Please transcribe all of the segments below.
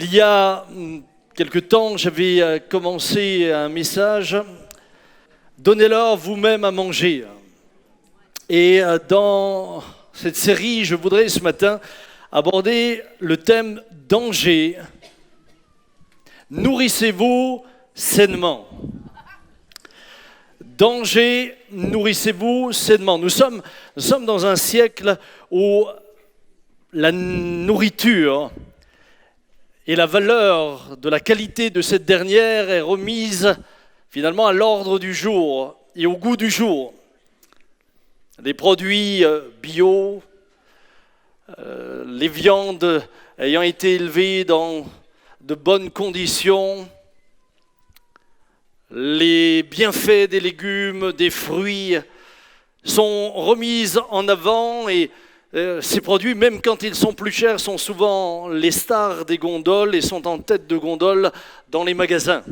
Il y a quelque temps, j'avais commencé un message « Donnez-leur vous-même à manger ». Et dans cette série, je voudrais ce matin aborder le thème « Danger ». Nourrissez-vous sainement. Danger, nourrissez-vous sainement. Nous sommes dans un siècle où la nourriture et la valeur de la qualité de cette dernière est remise finalement à l'ordre du jour et au goût du jour. Les produits bio, les viandes ayant été élevées dans de bonnes conditions, les bienfaits des légumes, des fruits sont remis en avant et ces produits, même quand ils sont plus chers, sont souvent les stars des gondoles et sont en tête de gondole dans les magasins.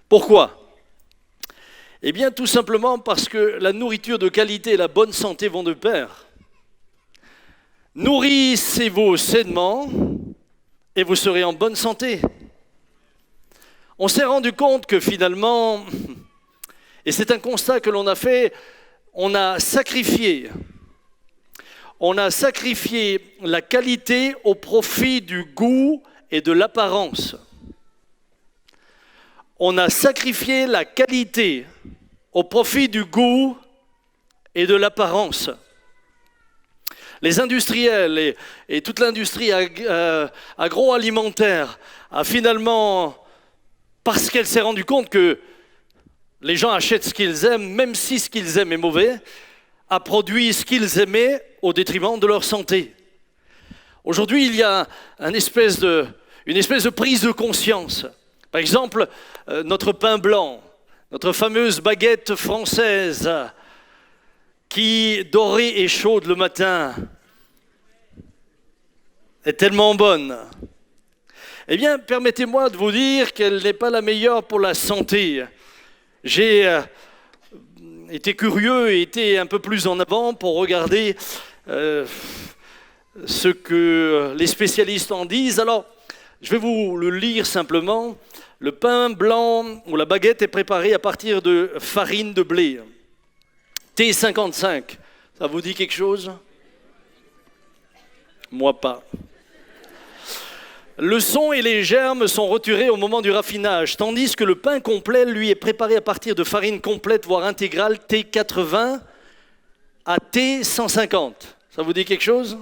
Pourquoi ? Eh bien, tout simplement parce que la nourriture de qualité et la bonne santé vont de pair. Nourrissez-vous sainement et vous serez en bonne santé. On s'est rendu compte que finalement, et c'est un constat que l'on a fait, on a sacrifié la qualité au profit du goût et de l'apparence. On a sacrifié la qualité au profit du goût et de l'apparence. Les industriels et toute l'industrie agroalimentaire a finalement, parce qu'elle s'est rendue compte que les gens achètent ce qu'ils aiment, même si ce qu'ils aiment est mauvais, a produit ce qu'ils aimaient au détriment de leur santé. Aujourd'hui, il y a une espèce de prise de conscience. Par exemple, notre pain blanc, notre fameuse baguette française qui, dorée et chaude le matin, est tellement bonne. Eh bien, permettez-moi de vous dire qu'elle n'est pas la meilleure pour la santé. J'ai été curieux et été un peu plus en avant pour regarder ce que les spécialistes en disent. Alors, je vais vous le lire simplement. Le pain blanc ou la baguette est préparée à partir de farine de blé. T55, ça vous dit quelque chose ? Moi pas. Le son et les germes sont retirés au moment du raffinage, tandis que le pain complet, lui, est préparé à partir de farine complète, voire intégrale, T80 à T150. Ça vous dit quelque chose ?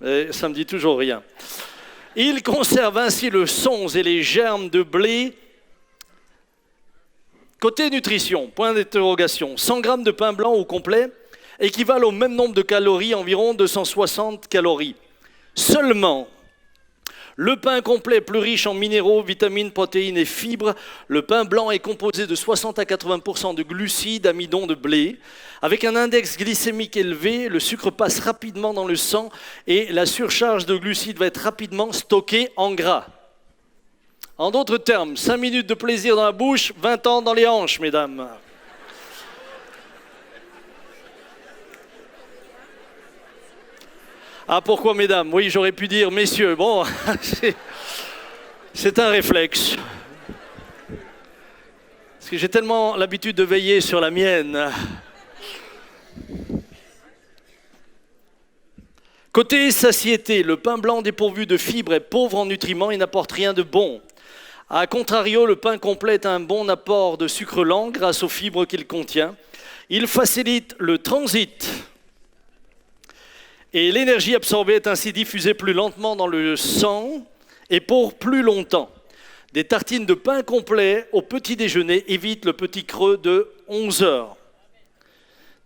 Ça me dit toujours rien. Il conserve ainsi le son et les germes de blé. Côté nutrition, point d'interrogation, 100 g de pain blanc au complet équivalent au même nombre de calories, environ 260 calories. Seulement, le pain complet est plus riche en minéraux, vitamines, protéines et fibres. Le pain blanc est composé de 60 à 80% de glucides, amidon de blé. Avec un index glycémique élevé, le sucre passe rapidement dans le sang et la surcharge de glucides va être rapidement stockée en gras. En d'autres termes, 5 minutes de plaisir dans la bouche, 20 ans dans les hanches, mesdames. Ah, pourquoi mesdames ? Oui, j'aurais pu dire messieurs. Bon, c'est un réflexe. Parce que j'ai tellement l'habitude de veiller sur la mienne. Côté satiété, le pain blanc dépourvu de fibres est pauvre en nutriments et n'apporte rien de bon. A contrario, le pain complet est un bon apport de sucre lent grâce aux fibres qu'il contient. Il facilite le transit. Et l'énergie absorbée est ainsi diffusée plus lentement dans le sang et pour plus longtemps. Des tartines de pain complet au petit déjeuner évitent le petit creux de 11 heures.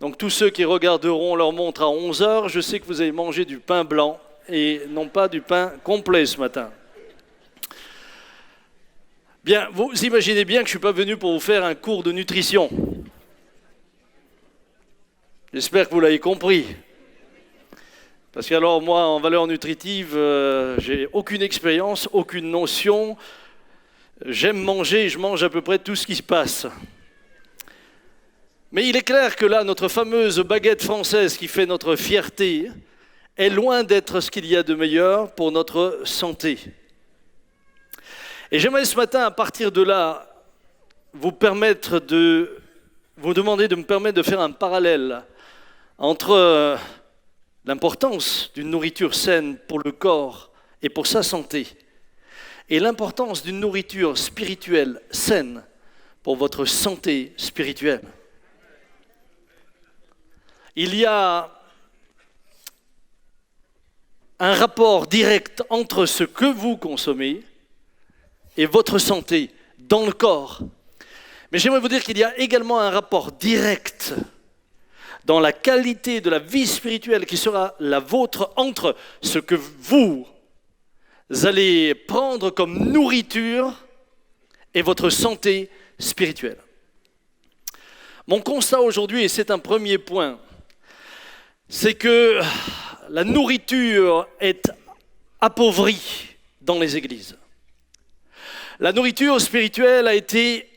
Donc tous ceux qui regarderont leur montre à 11 heures, je sais que vous avez mangé du pain blanc et non pas du pain complet ce matin. Bien, vous imaginez bien que je ne suis pas venu pour vous faire un cours de nutrition. J'espère que vous l'avez compris. Parce que alors moi, en valeur nutritive, j'ai aucune expérience, aucune notion. J'aime manger et je mange à peu près tout ce qui se passe. Mais il est clair que là, notre fameuse baguette française qui fait notre fierté est loin d'être ce qu'il y a de meilleur pour notre santé. Et j'aimerais ce matin, à partir de là, vous demander de me permettre de faire un parallèle entre l'importance d'une nourriture saine pour le corps et pour sa santé, et l'importance d'une nourriture spirituelle saine pour votre santé spirituelle. Il y a un rapport direct entre ce que vous consommez et votre santé dans le corps. Mais j'aimerais vous dire qu'il y a également un rapport direct dans la qualité de la vie spirituelle qui sera la vôtre entre ce que vous allez prendre comme nourriture et votre santé spirituelle. Mon constat aujourd'hui, et c'est un premier point, c'est que la nourriture est appauvrie dans les églises. La nourriture spirituelle a été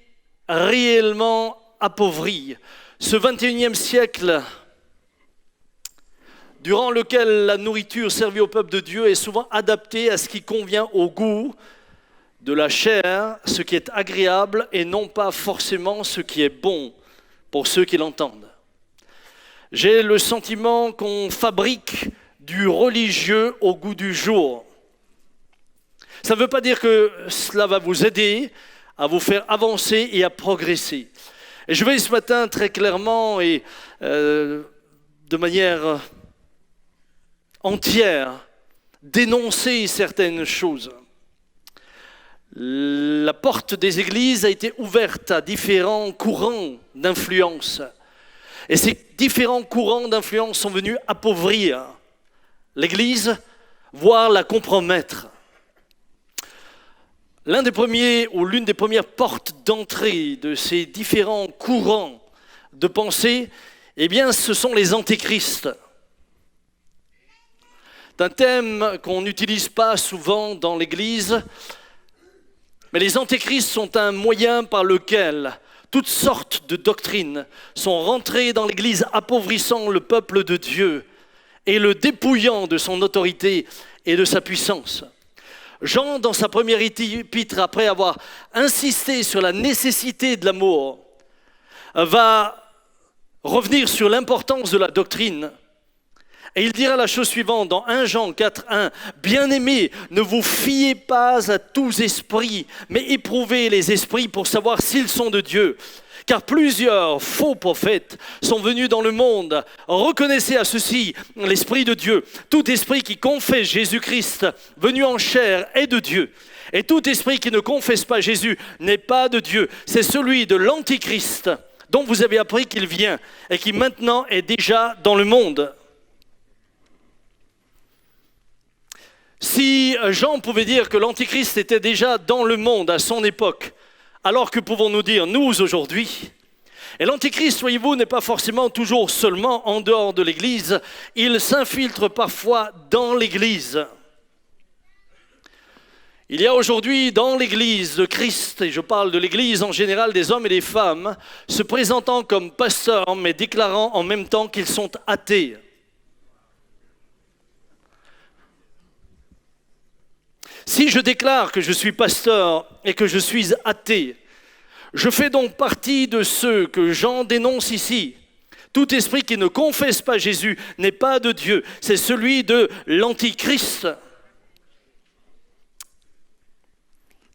réellement appauvrie. Ce 21e siècle, durant lequel la nourriture servie au peuple de Dieu est souvent adaptée à ce qui convient au goût de la chair, ce qui est agréable et non pas forcément ce qui est bon pour ceux qui l'entendent. J'ai le sentiment qu'on fabrique du religieux au goût du jour. Ça ne veut pas dire que cela va vous aider à vous faire avancer et à progresser. Et je vais ce matin très clairement et de manière entière dénoncer certaines choses. La porte des églises a été ouverte à différents courants d'influence. Et ces différents courants d'influence sont venus appauvrir l'Église, voire la compromettre. L'une des premières portes d'entrée de ces différents courants de pensée, eh bien, ce sont les antéchrists. C'est un thème qu'on n'utilise pas souvent dans l'Église, mais les antéchrists sont un moyen par lequel toutes sortes de doctrines sont rentrées dans l'Église, appauvrissant le peuple de Dieu et le dépouillant de son autorité et de sa puissance. Jean, dans sa première épître, après avoir insisté sur la nécessité de l'amour, va revenir sur l'importance de la doctrine. Et il dira la chose suivante dans 1 Jean 4:1, « Bien-aimés, ne vous fiez pas à tous esprits, mais éprouvez les esprits pour savoir s'ils sont de Dieu. Car plusieurs faux prophètes sont venus dans le monde. Reconnaissez à ceci l'Esprit de Dieu. Tout esprit qui confesse Jésus-Christ, venu en chair, est de Dieu. Et tout esprit qui ne confesse pas Jésus n'est pas de Dieu. C'est celui de l'Antichrist, dont vous avez appris qu'il vient et qui maintenant est déjà dans le monde. » Si Jean pouvait dire que l'Antichrist était déjà dans le monde à son époque, alors que pouvons-nous dire nous aujourd'hui? Et l'Antichrist, voyez-vous, n'est pas forcément toujours seulement en dehors de l'Église, il s'infiltre parfois dans l'Église. Il y a aujourd'hui dans l'Église de Christ, et je parle de l'Église en général, des hommes et des femmes, se présentant comme pasteurs, mais déclarant en même temps qu'ils sont athées. Si je déclare que je suis pasteur et que je suis athée, je fais donc partie de ceux que Jean dénonce ici. Tout esprit qui ne confesse pas Jésus n'est pas de Dieu, c'est celui de l'Antichrist.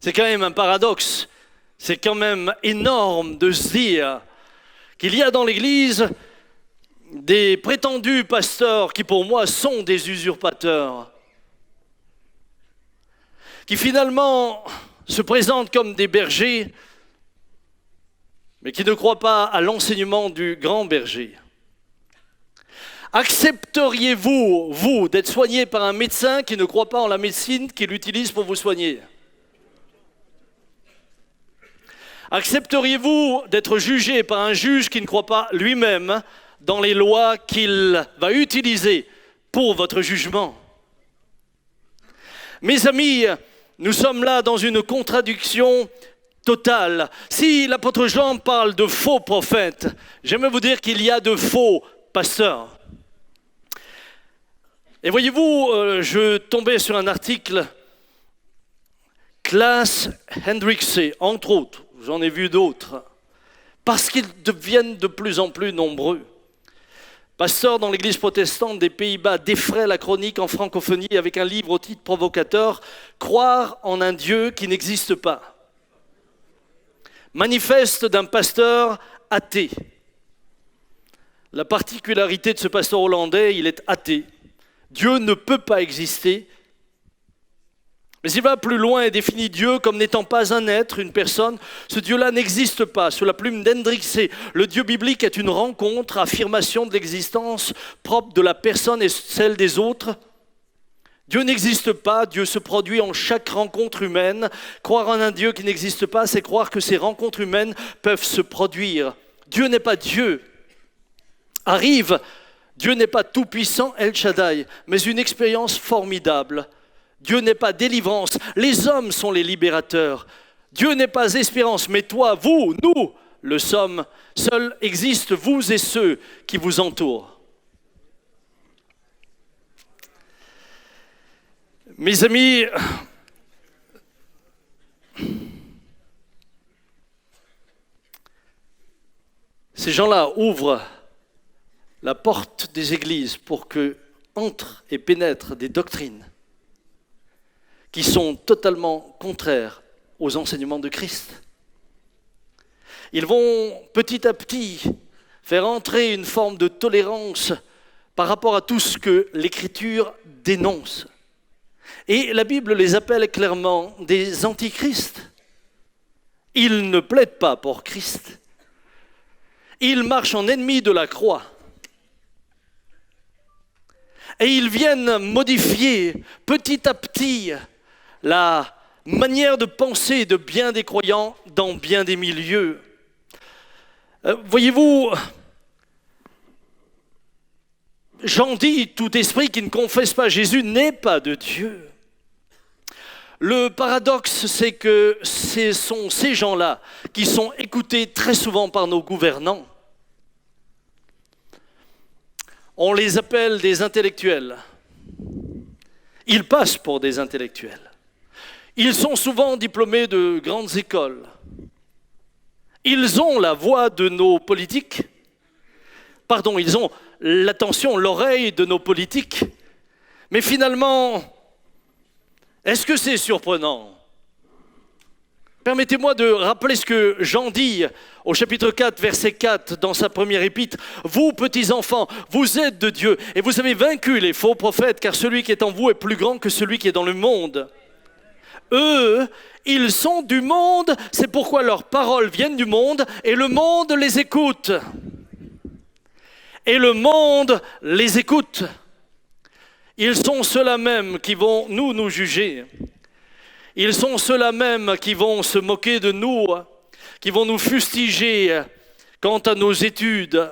C'est quand même un paradoxe, c'est quand même énorme de se dire qu'il y a dans l'Église des prétendus pasteurs qui pour moi sont des usurpateurs, qui finalement se présentent comme des bergers, mais qui ne croient pas à l'enseignement du grand berger. Accepteriez-vous, vous, d'être soigné par un médecin qui ne croit pas en la médecine qu'il utilise pour vous soigner? Accepteriez-vous d'être jugé par un juge qui ne croit pas lui-même dans les lois qu'il va utiliser pour votre jugement? Mes amis, nous sommes là dans une contradiction totale. Si l'apôtre Jean parle de faux prophètes, j'aimerais vous dire qu'il y a de faux pasteurs. Et voyez-vous, je tombais sur un article Klaas Hendrikse, entre autres, j'en ai vu d'autres, parce qu'ils deviennent de plus en plus nombreux. Pasteur dans l'église protestante des Pays-Bas défraie la chronique en francophonie avec un livre au titre provocateur « Croire en un Dieu qui n'existe pas ». Manifeste d'un pasteur athée. La particularité de ce pasteur hollandais, il est athée. Dieu ne peut pas exister. Mais il va plus loin et définit Dieu comme n'étant pas un être, une personne. Ce Dieu-là n'existe pas. Sous la plume d'Hendrikse, le Dieu biblique est une rencontre, affirmation de l'existence propre de la personne et celle des autres. Dieu n'existe pas, Dieu se produit en chaque rencontre humaine. Croire en un Dieu qui n'existe pas, c'est croire que ces rencontres humaines peuvent se produire. Dieu n'est pas Dieu. Arrive, Dieu n'est pas tout-puissant, El Shaddai, mais une expérience formidable. Dieu n'est pas délivrance, les hommes sont les libérateurs. Dieu n'est pas espérance, mais toi, vous, nous, le sommes. Seuls existent vous et ceux qui vous entourent. Mes amis, ces gens-là ouvrent la porte des églises pour que entrent et pénètrent des doctrines qui sont totalement contraires aux enseignements de Christ. Ils vont petit à petit faire entrer une forme de tolérance par rapport à tout ce que l'Écriture dénonce. Et la Bible les appelle clairement des antichrists. Ils ne plaident pas pour Christ. Ils marchent en ennemis de la croix. Et ils viennent modifier petit à petit la manière de penser de bien des croyants dans bien des milieux. Voyez-vous, Jean dit, tout esprit qui ne confesse pas Jésus n'est pas de Dieu. Le paradoxe, c'est que ce sont ces gens-là qui sont écoutés très souvent par nos gouvernants. On les appelle des intellectuels. Ils passent pour des intellectuels. Ils sont souvent diplômés de grandes écoles. Ils ont la voix de nos politiques. Pardon, ils ont l'attention, l'oreille de nos politiques. Mais finalement, est-ce que c'est surprenant ? Permettez-moi de rappeler ce que Jean dit au chapitre 4, verset 4, dans sa première épître. « Vous, petits enfants, vous êtes de Dieu, et vous avez vaincu les faux prophètes, car celui qui est en vous est plus grand que celui qui est dans le monde. Eux, ils sont du monde, c'est pourquoi leurs paroles viennent du monde, et le monde les écoute. Et le monde les écoute. Ils sont ceux-là même qui vont nous juger. Ils sont ceux-là même qui vont se moquer de nous, qui vont nous fustiger quant à nos études.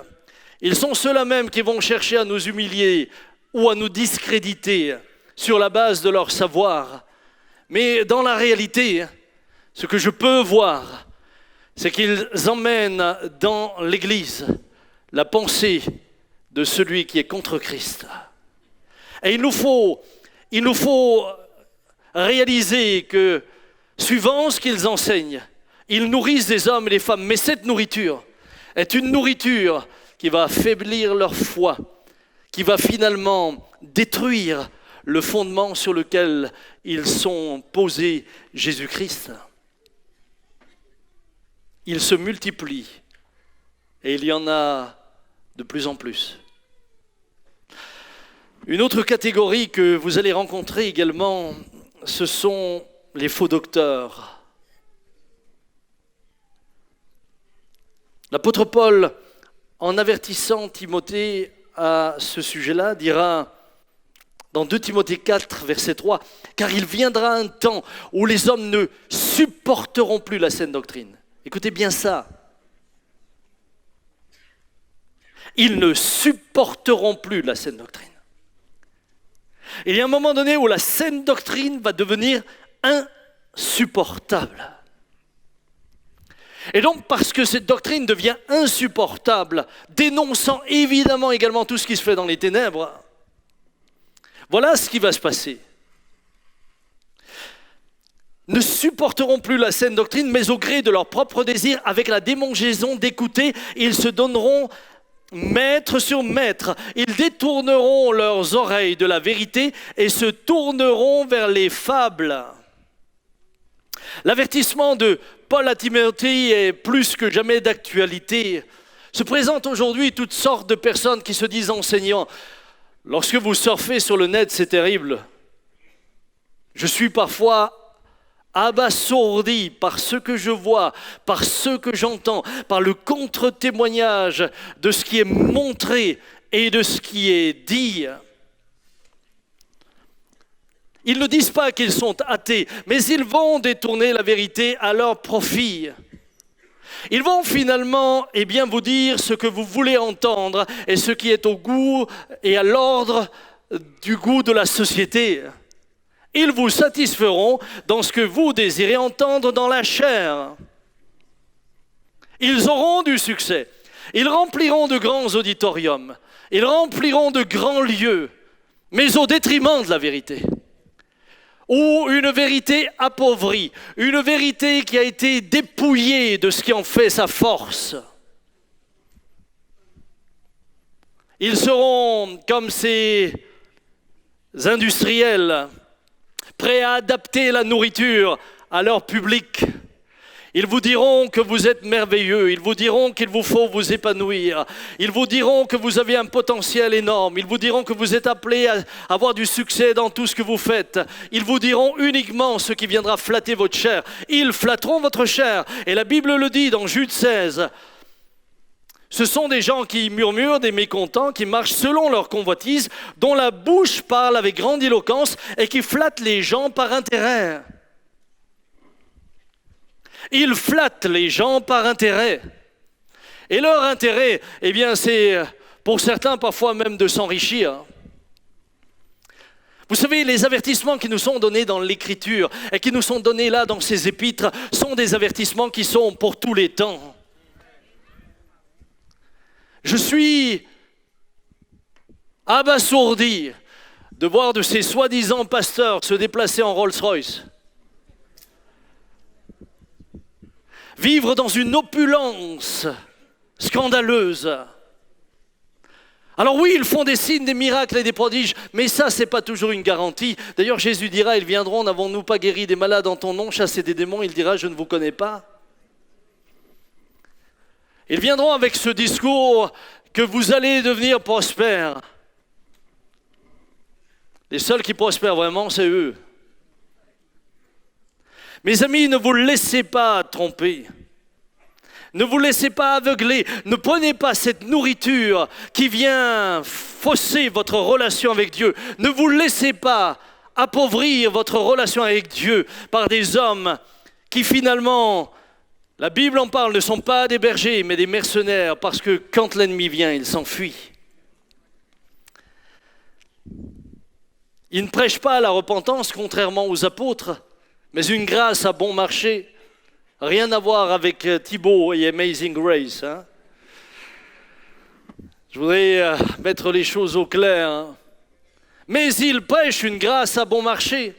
Ils sont ceux-là même qui vont chercher à nous humilier ou à nous discréditer sur la base de leur savoir. Mais dans la réalité, ce que je peux voir, c'est qu'ils emmènent dans l'Église la pensée de celui qui est contre Christ. Et il nous faut réaliser que, suivant ce qu'ils enseignent, ils nourrissent des hommes et des femmes. Mais cette nourriture est une nourriture qui va affaiblir leur foi, qui va finalement détruire le fondement sur lequel ils sont posés, Jésus-Christ. Ils se multiplient et il y en a de plus en plus. Une autre catégorie que vous allez rencontrer également, ce sont les faux docteurs. L'apôtre Paul, en avertissant Timothée à ce sujet-là, dira dans 2 Timothée 4, verset 3, « Car il viendra un temps où les hommes ne supporteront plus la saine doctrine. » Écoutez bien ça. Ils ne supporteront plus la saine doctrine. Il y a un moment donné où la saine doctrine va devenir insupportable. Et donc, parce que cette doctrine devient insupportable, dénonçant évidemment également tout ce qui se fait dans les ténèbres, voilà ce qui va se passer. ne supporteront plus la saine doctrine, mais au gré de leur propre désir, avec la démangeaison d'écouter, ils se donneront maître sur maître. Ils détourneront leurs oreilles de la vérité et se tourneront vers les fables. L'avertissement de Paul à Timothée est plus que jamais d'actualité. Se présentent aujourd'hui toutes sortes de personnes qui se disent enseignants. Lorsque vous surfez sur le net, c'est terrible. Je suis parfois abasourdi par ce que je vois, par ce que j'entends, par le contre-témoignage de ce qui est montré et de ce qui est dit. Ils ne disent pas qu'ils sont athées, mais ils vont détourner la vérité à leur profit. Ils vont finalement vous dire ce que vous voulez entendre et ce qui est au goût et à l'ordre du goût de la société. Ils vous satisferont dans ce que vous désirez entendre dans la chair. Ils auront du succès. Ils rempliront de grands auditoriums. Ils rempliront de grands lieux, mais au détriment de la vérité. Ou une vérité appauvrie, une vérité qui a été dépouillée de ce qui en fait sa force. Ils seront comme ces industriels, prêts à adapter la nourriture à leur public. Ils vous diront que vous êtes merveilleux, ils vous diront qu'il vous faut vous épanouir, ils vous diront que vous avez un potentiel énorme, ils vous diront que vous êtes appelés à avoir du succès dans tout ce que vous faites. Ils vous diront uniquement ce qui viendra flatter votre chair. Ils flatteront votre chair. Et la Bible le dit dans Jude 16. Ce sont des gens qui murmurent, des mécontents, qui marchent selon leur convoitise, dont la bouche parle avec grandiloquence et qui flattent les gens par intérêt. Ils flattent les gens par intérêt. Et leur intérêt, c'est pour certains parfois même de s'enrichir. Vous savez, les avertissements qui nous sont donnés dans l'Écriture et qui nous sont donnés là dans ces épîtres sont des avertissements qui sont pour tous les temps. Je suis abasourdi de voir de ces soi-disant pasteurs se déplacer en Rolls-Royce. Vivre dans une opulence scandaleuse. Alors oui, ils font des signes, des miracles et des prodiges, mais ça, c'est pas toujours une garantie. D'ailleurs, Jésus dira, ils viendront, n'avons-nous pas guéri des malades en ton nom, chassé des démons? Il dira, je ne vous connais pas. Ils viendront avec ce discours que vous allez devenir prospères. Les seuls qui prospèrent vraiment, c'est eux. Mes amis, ne vous laissez pas tromper. Ne vous laissez pas aveugler. Ne prenez pas cette nourriture qui vient fausser votre relation avec Dieu. Ne vous laissez pas appauvrir votre relation avec Dieu par des hommes qui finalement, la Bible en parle, ne sont pas des bergers mais des mercenaires, parce que quand l'ennemi vient, il s'enfuit. Ils ne prêchent pas la repentance contrairement aux apôtres, mais une grâce à bon marché. Rien à voir avec Thibaut et Amazing Grace. Je voudrais mettre les choses au clair. Mais ils prêchent une grâce à bon marché.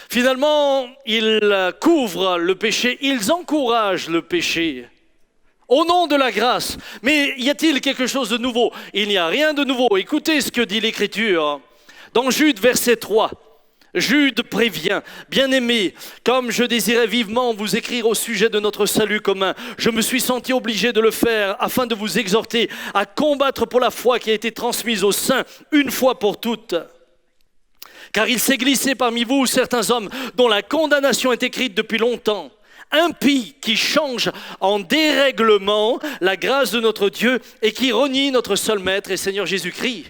Finalement, ils couvrent le péché, ils encouragent le péché. Au nom de la grâce. Mais y a-t-il quelque chose de nouveau? Il n'y a rien de nouveau. Écoutez ce que dit l'Écriture. Dans Jude, verset 3. Jude prévient, bien-aimés, comme je désirais vivement vous écrire au sujet de notre salut commun, je me suis senti obligé de le faire afin de vous exhorter à combattre pour la foi qui a été transmise aux saints une fois pour toutes. Car il s'est glissé parmi vous certains hommes dont la condamnation est écrite depuis longtemps, impies qui changent en dérèglement la grâce de notre Dieu et qui renient notre seul Maître et Seigneur Jésus-Christ.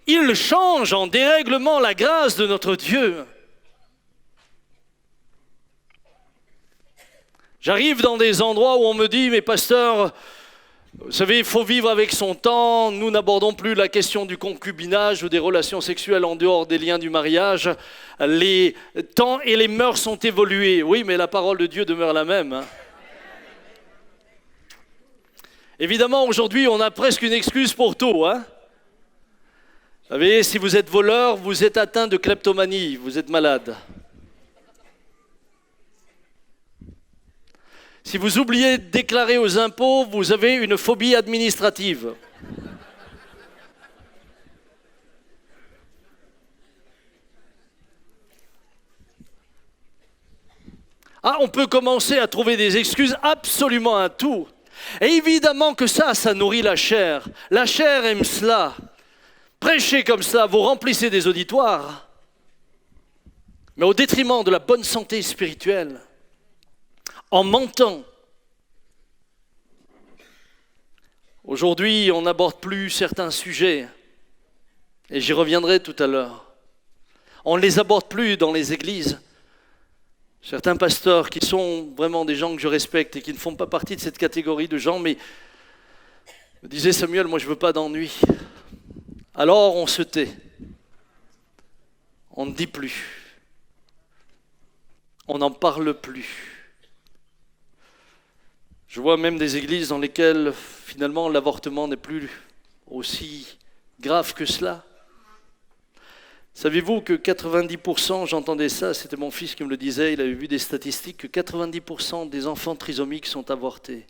Il change en dérèglement la grâce de notre Dieu. J'arrive dans des endroits où on me dit, mais pasteur, vous savez, il faut vivre avec son temps, nous n'abordons plus la question du concubinage ou des relations sexuelles en dehors des liens du mariage. Les temps et les mœurs sont évolués. Oui, mais la parole de Dieu demeure la même. Évidemment, aujourd'hui, on a presque une excuse pour tout, Vous savez, si vous êtes voleur, vous êtes atteint de kleptomanie, vous êtes malade. Si vous oubliez de déclarer aux impôts, vous avez une phobie administrative. Ah, on peut commencer à trouver des excuses absolument à tout. Et évidemment que ça nourrit la chair. La chair aime cela. Prêchez comme ça, vous remplissez des auditoires, mais au détriment de la bonne santé spirituelle, en mentant. Aujourd'hui, on n'aborde plus certains sujets, et j'y reviendrai tout à l'heure. On ne les aborde plus dans les églises. Certains pasteurs qui sont vraiment des gens que je respecte et qui ne font pas partie de cette catégorie de gens, mais me disaient Samuel, moi je ne veux pas d'ennui. Alors on se tait. On ne dit plus. On n'en parle plus. Je vois même des églises dans lesquelles finalement l'avortement n'est plus aussi grave que cela. Savez-vous que 90%, j'entendais ça, c'était mon fils qui me le disait, il avait vu des statistiques, que 90% des enfants trisomiques sont avortés.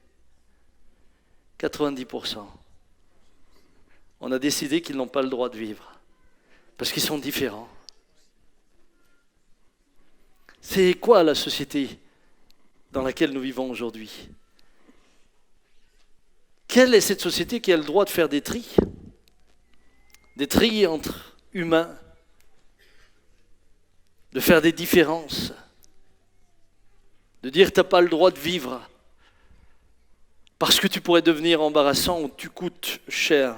90%. On a décidé qu'ils n'ont pas le droit de vivre, parce qu'ils sont différents. C'est quoi la société dans laquelle nous vivons aujourd'hui? Quelle est cette société qui a le droit de faire des tris? Des tris entre humains, de faire des différences, de dire tu n'as pas le droit de vivre parce que tu pourrais devenir embarrassant ou tu coûtes cher.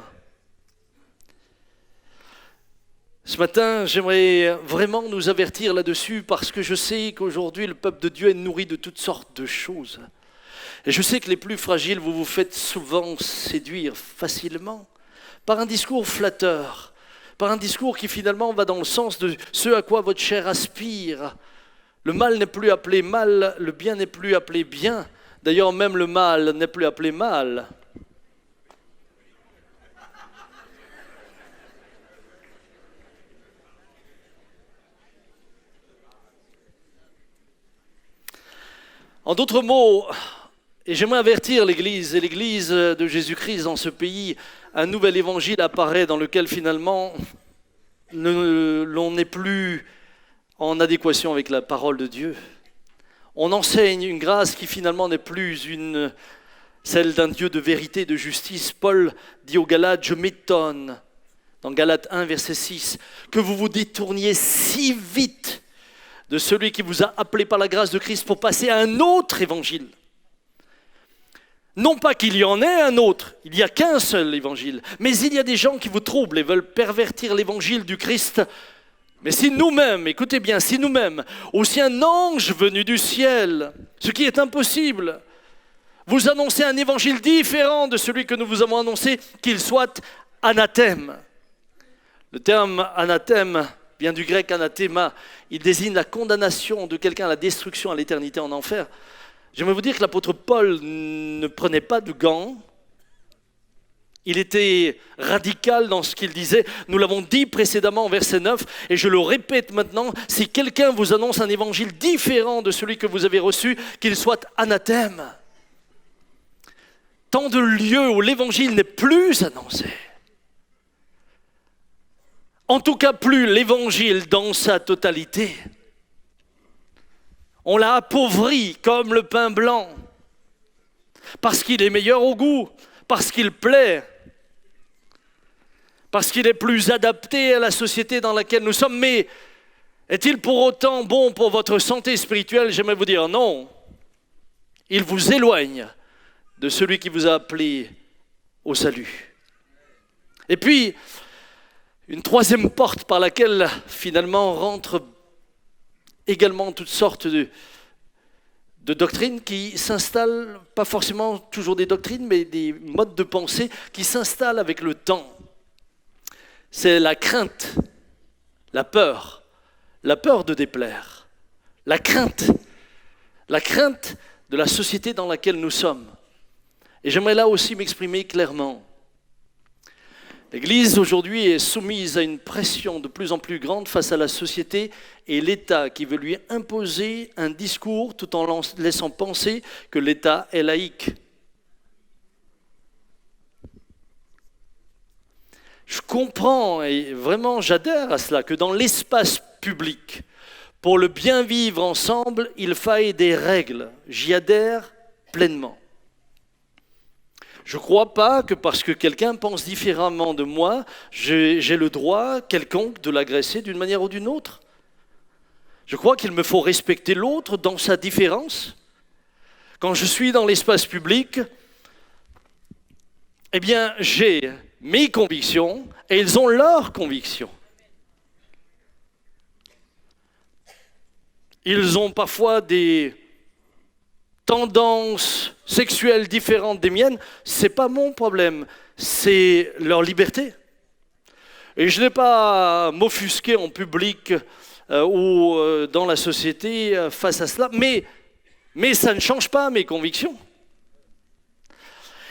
Ce matin, j'aimerais vraiment nous avertir là-dessus parce que je sais qu'aujourd'hui, le peuple de Dieu est nourri de toutes sortes de choses. Et je sais que les plus fragiles, vous vous faites souvent séduire facilement par un discours flatteur, par un discours qui finalement va dans le sens de ce à quoi votre chair aspire. Le mal n'est plus appelé mal, le bien n'est plus appelé bien. D'ailleurs, même le mal n'est plus appelé mal. En d'autres mots, et j'aimerais avertir l'Église et l'Église de Jésus-Christ dans ce pays, un nouvel évangile apparaît dans lequel finalement l'on n'est plus en adéquation avec la parole de Dieu. On enseigne une grâce qui finalement n'est plus celle d'un Dieu de vérité, de justice. Paul dit aux Galates, je m'étonne, dans Galates 1, verset 6, que vous vous détourniez si vite de celui qui vous a appelé par la grâce de Christ pour passer à un autre évangile. Non pas qu'il y en ait un autre, il n'y a qu'un seul évangile, mais il y a des gens qui vous troublent et veulent pervertir l'évangile du Christ. Mais si nous-mêmes, écoutez bien, si nous-mêmes, aussi un ange venu du ciel, ce qui est impossible, vous annoncez un évangile différent de celui que nous vous avons annoncé, qu'il soit anathème. Le terme anathème vient du grec anathéma, il désigne la condamnation de quelqu'un à la destruction, à l'éternité en enfer. J'aimerais vous dire que l'apôtre Paul ne prenait pas de gants. Il était radical dans ce qu'il disait. Nous l'avons dit précédemment en verset 9, et je le répète maintenant, si quelqu'un vous annonce un évangile différent de celui que vous avez reçu, qu'il soit anathème. Tant de lieux où l'évangile n'est plus annoncé. En tout cas, plus l'évangile dans sa totalité. On l'a appauvri comme le pain blanc, parce qu'il est meilleur au goût, parce qu'il plaît, parce qu'il est plus adapté à la société dans laquelle nous sommes. Mais est-il pour autant bon pour votre santé spirituelle? J'aimerais vous dire non. Il vous éloigne de celui qui vous a appelé au salut. Et puis, une troisième porte par laquelle finalement rentrent également toutes sortes de doctrines qui s'installent, pas forcément toujours des doctrines, mais des modes de pensée qui s'installent avec le temps. C'est la crainte, la peur de déplaire, la crainte de la société dans laquelle nous sommes. Et j'aimerais là aussi m'exprimer clairement. L'Église aujourd'hui est soumise à une pression de plus en plus grande face à la société et l'État qui veut lui imposer un discours tout en laissant penser que l'État est laïque. Je comprends et vraiment j'adhère à cela, que dans l'espace public, pour le bien vivre ensemble, il faille des règles. J'y adhère pleinement. Je ne crois pas que parce que quelqu'un pense différemment de moi, j'ai le droit quelconque de l'agresser d'une manière ou d'une autre. Je crois qu'il me faut respecter l'autre dans sa différence. Quand je suis dans l'espace public, eh bien, j'ai mes convictions et ils ont leurs convictions. Ils ont parfois des tendances sexuelles différentes des miennes, ce n'est pas mon problème, c'est leur liberté. Et je n'ai pas à m'offusquer en public ou dans la société face à cela, mais ça ne change pas mes convictions.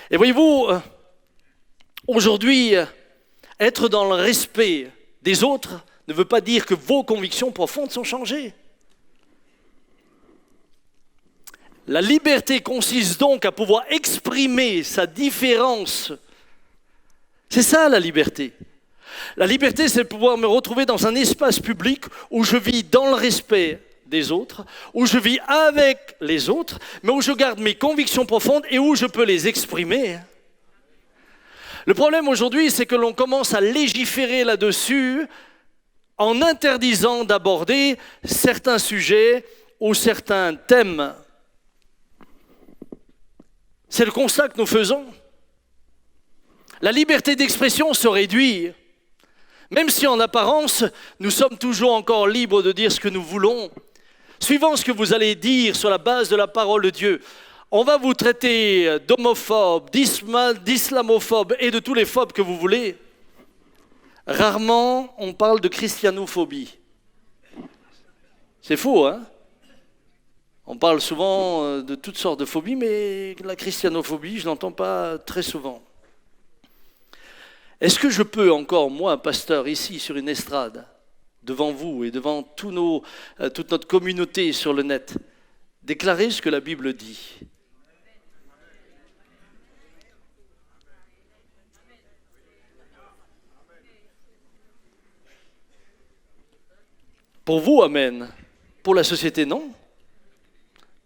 Et voyez-vous, aujourd'hui, être dans le respect des autres ne veut pas dire que vos convictions profondes sont changées. La liberté consiste donc à pouvoir exprimer sa différence. C'est ça la liberté. La liberté, c'est de pouvoir me retrouver dans un espace public où je vis dans le respect des autres, où je vis avec les autres, mais où je garde mes convictions profondes et où je peux les exprimer. Le problème aujourd'hui, c'est que l'on commence à légiférer là-dessus en interdisant d'aborder certains sujets ou certains thèmes. C'est le constat que nous faisons. La liberté d'expression se réduit, même si en apparence, nous sommes toujours encore libres de dire ce que nous voulons. Suivant ce que vous allez dire sur la base de la parole de Dieu, on va vous traiter d'homophobe, d'islamophobe et de tous les phobes que vous voulez. Rarement, on parle de christianophobie. C'est faux, hein ? On parle souvent de toutes sortes de phobies, mais la christianophobie, je n'entends pas très souvent. Est-ce que je peux encore, moi, pasteur, ici, sur une estrade, devant vous et devant toute notre communauté sur le net, déclarer ce que la Bible dit ? Pour vous, amen. Pour la société, non.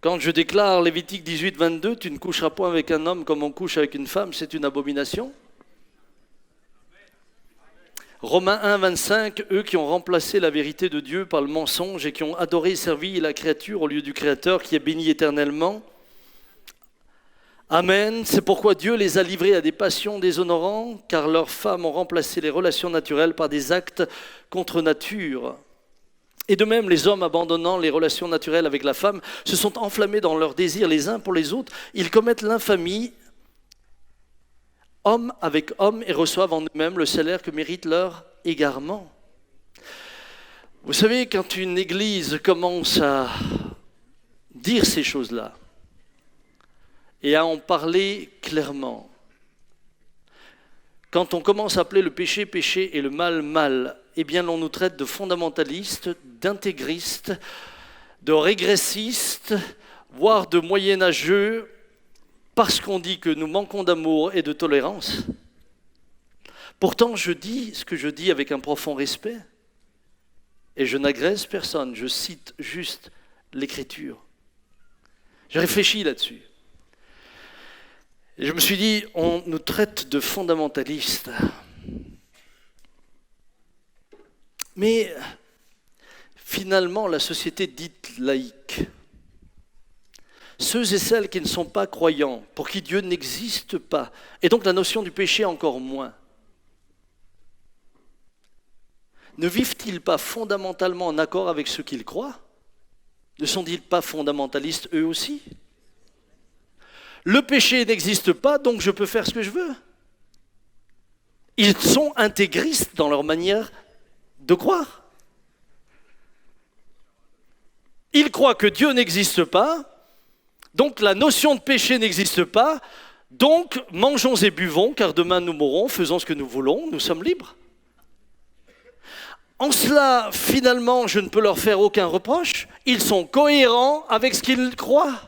Quand je déclare Lévitique 18, 22, tu ne coucheras point avec un homme comme on couche avec une femme, c'est une abomination. Romains 1, 25, eux qui ont remplacé la vérité de Dieu par le mensonge et qui ont adoré et servi la créature au lieu du Créateur qui est béni éternellement. Amen. C'est pourquoi Dieu les a livrés à des passions déshonorantes, car leurs femmes ont remplacé les relations naturelles par des actes contre nature. Et de même, les hommes abandonnant les relations naturelles avec la femme se sont enflammés dans leurs désirs les uns pour les autres. Ils commettent l'infamie, homme avec homme, et reçoivent en eux-mêmes le salaire que mérite leur égarement. Vous savez, quand une église commence à dire ces choses-là et à en parler clairement, quand on commence à appeler le péché, péché et le mal, mal, eh bien l'on nous traite de fondamentalistes, d'intégristes, de régressistes, voire de moyenâgeux, parce qu'on dit que nous manquons d'amour et de tolérance. Pourtant, je dis ce que je dis avec un profond respect, et je n'agresse personne, je cite juste l'Écriture. J'ai réfléchi là-dessus. Et je me suis dit, on nous traite de fondamentalistes. Mais finalement, la société dite laïque, ceux et celles qui ne sont pas croyants, pour qui Dieu n'existe pas, et donc la notion du péché encore moins, ne vivent-ils pas fondamentalement en accord avec ce qu'ils croient ? Ne sont-ils pas fondamentalistes eux aussi ? Le péché n'existe pas, donc je peux faire ce que je veux. Ils sont intégristes dans leur manière de croire. Ils croient que Dieu n'existe pas, donc la notion de péché n'existe pas, Donc, mangeons et buvons, car demain nous mourrons, faisons ce que nous voulons, nous sommes libres. En cela, finalement, je ne peux leur faire aucun reproche. Ils sont cohérents avec ce qu'ils croient.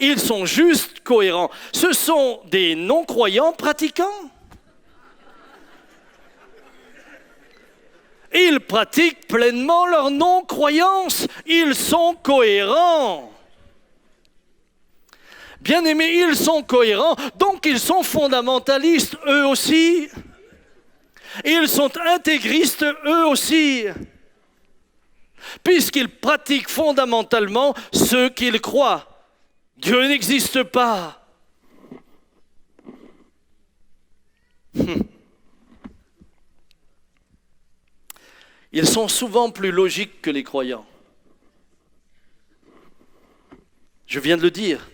Ils sont juste cohérents. Ce sont des non-croyants pratiquants. Ils pratiquent pleinement leur non-croyance. Ils sont cohérents. Bien-aimés, ils sont cohérents, donc ils sont fondamentalistes eux aussi. Ils sont intégristes eux aussi. Puisqu'ils pratiquent fondamentalement ce qu'ils croient. Dieu n'existe pas. Ils sont souvent plus logiques que les croyants. Je viens de le dire.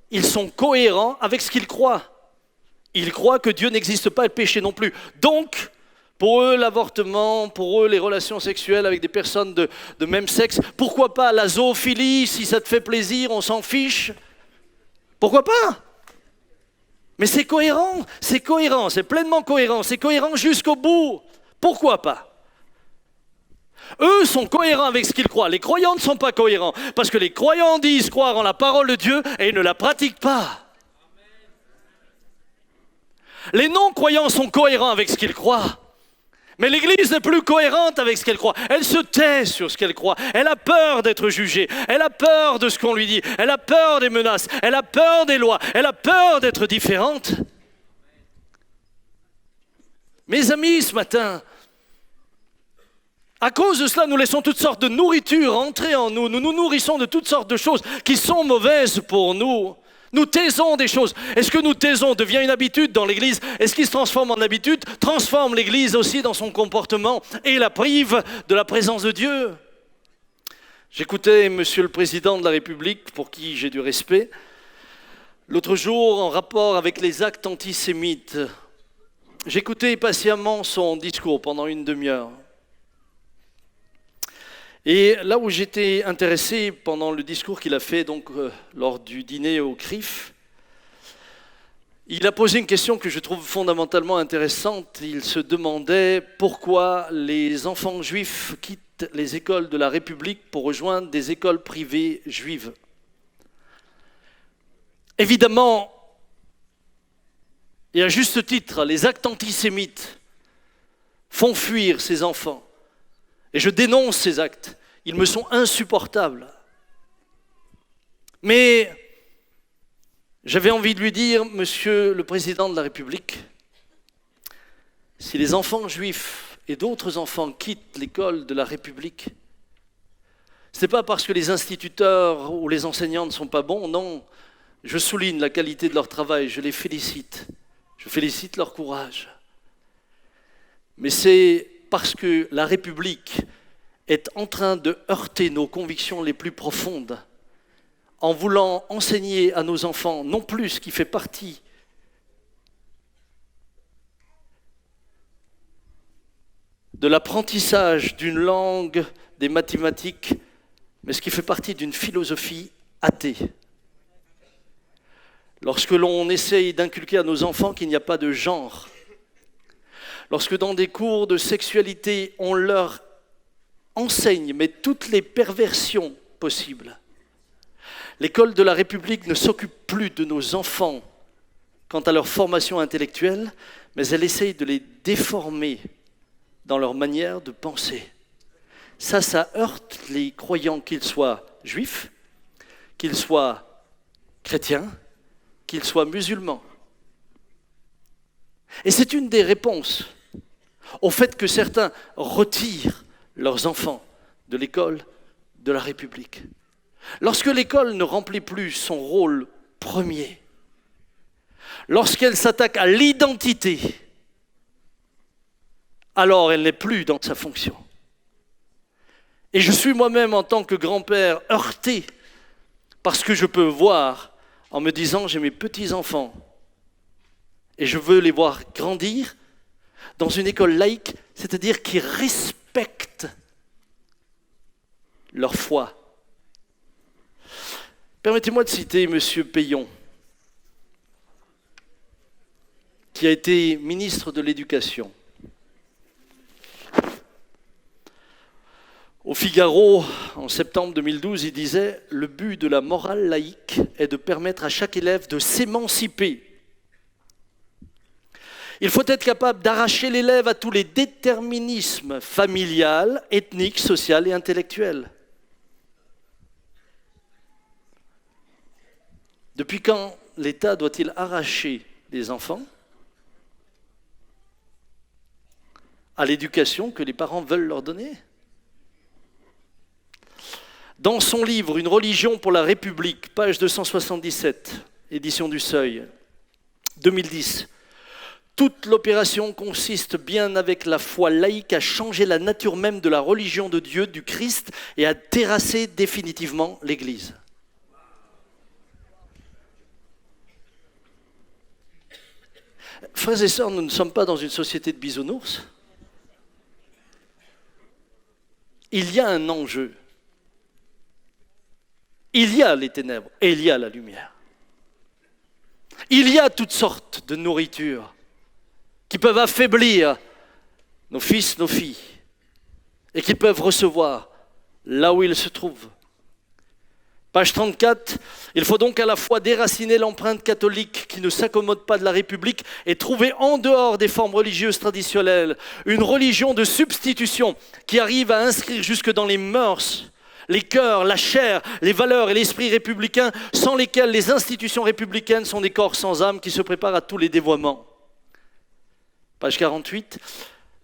Ils sont cohérents avec ce qu'ils croient. Ils croient que Dieu n'existe pas et le péché non plus. Donc, pour eux, l'avortement, pour eux, les relations sexuelles avec des personnes de même sexe, pourquoi pas la zoophilie, si ça te fait plaisir, on s'en fiche. Pourquoi pas? Mais c'est cohérent, c'est pleinement cohérent, c'est cohérent jusqu'au bout. Pourquoi pas? Eux sont cohérents avec ce qu'ils croient. Les croyants ne sont pas cohérents, parce que les croyants disent croire en la parole de Dieu et ils ne la pratiquent pas. Les non-croyants sont cohérents avec ce qu'ils croient. Mais l'Église n'est plus cohérente avec ce qu'elle croit. Elle se tait sur ce qu'elle croit. Elle a peur d'être jugée. Elle a peur de ce qu'on lui dit. Elle a peur des menaces. Elle a peur des lois. Elle a peur d'être différente. Mes amis, ce matin, à cause de cela, nous laissons toutes sortes de nourriture entrer en nous. Nous nous nourrissons de toutes sortes de choses qui sont mauvaises pour nous. Nous taisons des choses. Et ce que nous taisons devient une habitude dans l'Église. Et ce qui se transforme en habitude transforme l'Église aussi dans son comportement et la prive de la présence de Dieu. J'écoutais Monsieur le Président de la République, pour qui j'ai du respect, l'autre jour en rapport avec les actes antisémites. J'écoutais patiemment son discours pendant une demi-heure. Et là où j'étais intéressé pendant le discours qu'il a fait lors du dîner au CRIF, il a posé une question que je trouve fondamentalement intéressante. Il se demandait pourquoi les enfants juifs quittent les écoles de la République pour rejoindre des écoles privées juives. Évidemment, et à juste titre, les actes antisémites font fuir ces enfants. Et je dénonce ces actes. Ils me sont insupportables. Mais j'avais envie de lui dire, Monsieur le Président de la République, si les enfants juifs et d'autres enfants quittent l'école de la République, ce n'est pas parce que les instituteurs ou les enseignants ne sont pas bons, non. Je souligne la qualité de leur travail, je les félicite. Je félicite leur courage. Mais c'est parce que la République est en train de heurter nos convictions les plus profondes en voulant enseigner à nos enfants non plus ce qui fait partie de l'apprentissage d'une langue, des mathématiques, mais ce qui fait partie d'une philosophie athée. Lorsque l'on essaye d'inculquer à nos enfants qu'il n'y a pas de genre, lorsque dans des cours de sexualité, on leur enseigne, mais toutes les perversions possibles, l'école de la République ne s'occupe plus de nos enfants quant à leur formation intellectuelle, mais elle essaye de les déformer dans leur manière de penser. Ça heurte les croyants, qu'ils soient juifs, qu'ils soient chrétiens, qu'ils soient musulmans. Et c'est une des réponses au fait que certains retirent leurs enfants de l'école de la République. Lorsque l'école ne remplit plus son rôle premier, lorsqu'elle s'attaque à l'identité, alors elle n'est plus dans sa fonction. Et je suis moi-même en tant que grand-père heurté parce que je peux voir en me disant j'ai mes petits-enfants et je veux les voir grandir dans une école laïque, c'est-à-dire qui respecte leur foi. Permettez-moi de citer M. Payon, qui a été ministre de l'Éducation. Au Figaro, en septembre 2012, il disait « Le but de la morale laïque est de permettre à chaque élève de s'émanciper. Il faut être capable d'arracher l'élève à tous les déterminismes familial, ethnique, social et intellectuel. » Depuis quand l'État doit-il arracher les enfants à l'éducation que les parents veulent leur donner? Dans son livre « Une religion pour la République », page 277, édition du Seuil, 2010, toute l'opération consiste bien avec la foi laïque à changer la nature même de la religion de Dieu, du Christ, et à terrasser définitivement l'Église. Frères et sœurs, nous ne sommes pas dans une société de bisounours. Il y a un enjeu. Il y a les ténèbres et il y a la lumière. Il y a toutes sortes de nourritures qui peuvent affaiblir nos fils, nos filles, et qu'ils peuvent recevoir là où ils se trouvent. Page 34, il faut donc à la fois déraciner l'empreinte catholique qui ne s'accommode pas de la République et trouver en dehors des formes religieuses traditionnelles une religion de substitution qui arrive à inscrire jusque dans les mœurs, les cœurs, la chair, les valeurs et l'esprit républicain sans lesquels les institutions républicaines sont des corps sans âme qui se préparent à tous les dévoiements. Page 48.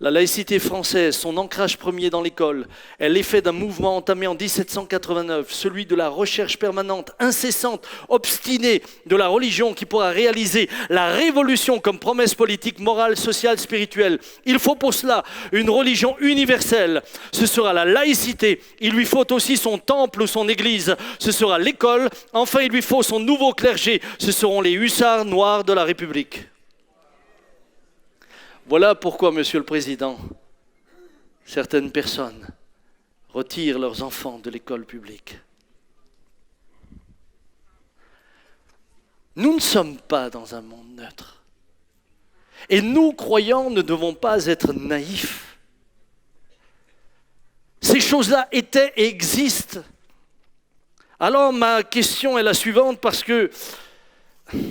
La laïcité française, son ancrage premier dans l'école, est l'effet d'un mouvement entamé en 1789, celui de la recherche permanente, incessante, obstinée de la religion qui pourra réaliser la révolution comme promesse politique, morale, sociale, spirituelle. Il faut pour cela une religion universelle. Ce sera la laïcité. Il lui faut aussi son temple ou son église. Ce sera l'école. Enfin, il lui faut son nouveau clergé. Ce seront les hussards noirs de la République. Voilà pourquoi, Monsieur le Président, certaines personnes retirent leurs enfants de l'école publique. Nous ne sommes pas dans un monde neutre. Et nous, croyants, ne devons pas être naïfs. Ces choses-là étaient et existent. Alors ma question est la suivante, parce que je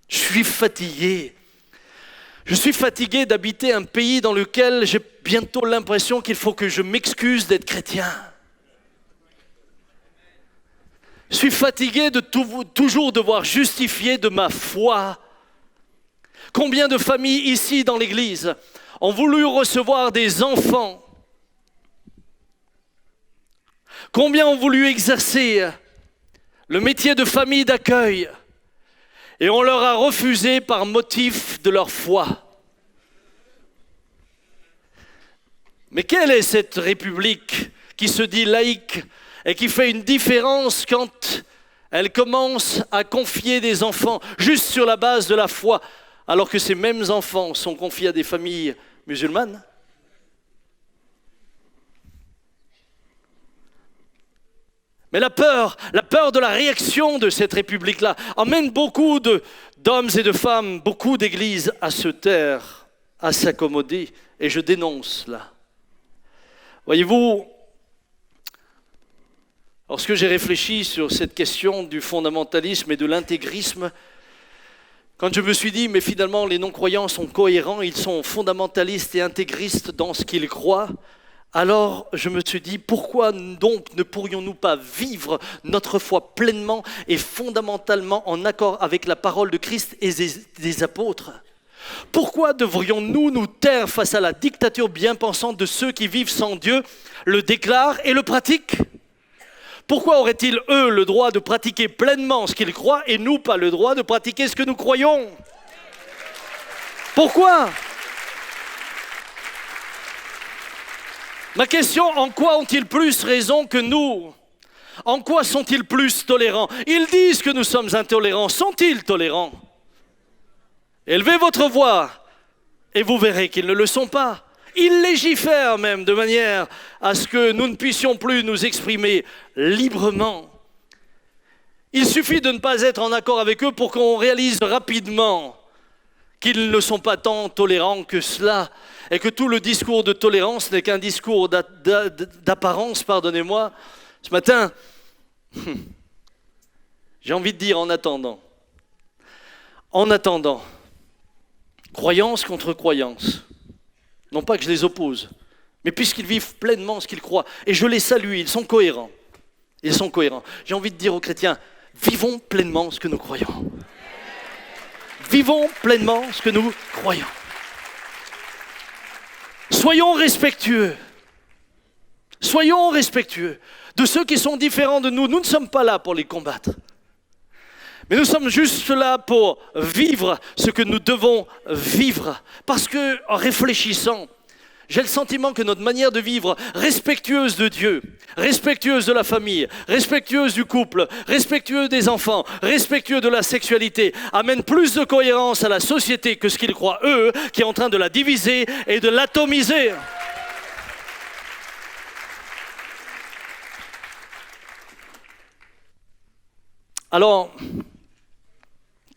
suis fatigué. Je suis fatigué d'habiter un pays dans lequel j'ai bientôt l'impression qu'il faut que je m'excuse d'être chrétien. Je suis fatigué de toujours devoir justifier de ma foi. Combien de familles ici dans l'église ont voulu recevoir des enfants? Combien ont voulu exercer le métier de famille d'accueil? Et on leur a refusé par motif de leur foi. Mais quelle est cette République qui se dit laïque et qui fait une différence quand elle commence à confier des enfants juste sur la base de la foi, alors que ces mêmes enfants sont confiés à des familles musulmanes? Mais la peur de la réaction de cette République-là emmène beaucoup d'hommes et de femmes, beaucoup d'églises à se taire, à s'accommoder, et je dénonce cela. Voyez-vous, lorsque j'ai réfléchi sur cette question du fondamentalisme et de l'intégrisme, quand je me suis dit, mais finalement les non-croyants sont cohérents, ils sont fondamentalistes et intégristes dans ce qu'ils croient, alors je me suis dit, pourquoi donc ne pourrions-nous pas vivre notre foi pleinement et fondamentalement en accord avec la parole de Christ et des apôtres? Pourquoi devrions-nous nous taire face à la dictature bien-pensante de ceux qui vivent sans Dieu, le déclarent et le pratiquent? Pourquoi auraient-ils, eux, le droit de pratiquer pleinement ce qu'ils croient et nous pas le droit de pratiquer ce que nous croyons? Pourquoi? Ma question, en quoi ont-ils plus raison que nous? En quoi sont-ils plus tolérants? Ils disent que nous sommes intolérants. Sont-ils tolérants? Élevez votre voix et vous verrez qu'ils ne le sont pas. Ils légifèrent même de manière à ce que nous ne puissions plus nous exprimer librement. Il suffit de ne pas être en accord avec eux pour qu'on réalise rapidement qu'ils ne sont pas tant tolérants que cela, et que tout le discours de tolérance n'est qu'un discours d'apparence, pardonnez-moi. Ce matin, j'ai envie de dire en attendant, croyance contre croyance, non pas que je les oppose, mais puisqu'ils vivent pleinement ce qu'ils croient, et je les salue, ils sont cohérents. J'ai envie de dire aux chrétiens, vivons pleinement ce que nous croyons. Vivons pleinement ce que nous croyons. Soyons respectueux de ceux qui sont différents de nous. Nous ne sommes pas là pour les combattre. Mais nous sommes juste là pour vivre ce que nous devons vivre. Parce que, en réfléchissant, j'ai le sentiment que notre manière de vivre, respectueuse de Dieu, respectueuse de la famille, respectueuse du couple, respectueuse des enfants, respectueuse de la sexualité, amène plus de cohérence à la société que ce qu'ils croient eux, qui est en train de la diviser et de l'atomiser. Alors,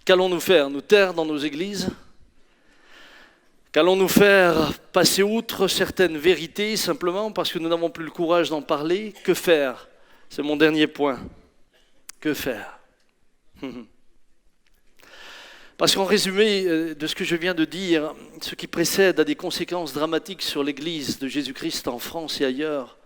qu'allons-nous faire? Nous taire dans nos églises? Qu'allons-nous faire? Passer outre certaines vérités simplement parce que nous n'avons plus le courage d'en parler? Que faire? C'est mon dernier point. Que faire? Parce qu'en résumé de ce que je viens de dire, ce qui précède a des conséquences dramatiques sur l'Église de Jésus-Christ en France et ailleurs.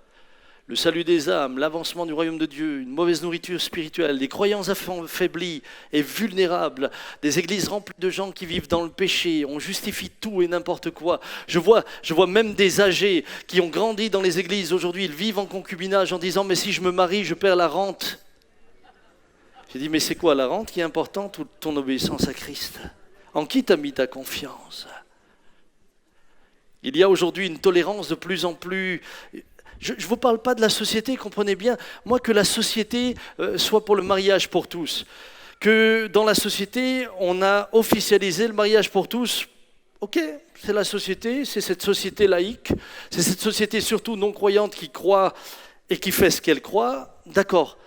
Le salut des âmes, l'avancement du royaume de Dieu, une mauvaise nourriture spirituelle, des croyants affaiblis et vulnérables, des églises remplies de gens qui vivent dans le péché, on justifie tout et n'importe quoi. Je vois même des âgés qui ont grandi dans les églises, aujourd'hui ils vivent en concubinage en disant « mais si je me marie, je perds la rente ». J'ai dit « mais c'est quoi la rente qui est importante ou ton obéissance à Christ? En qui t'as mis ta confiance ?» Il y a aujourd'hui une tolérance de plus en plus... Je ne vous parle pas de la société, comprenez bien, moi que la société soit pour le mariage pour tous, que dans la société on a officialisé le mariage pour tous, ok, c'est la société, c'est cette société laïque, c'est cette société surtout non croyante qui croit et qui fait ce qu'elle croit, d'accord,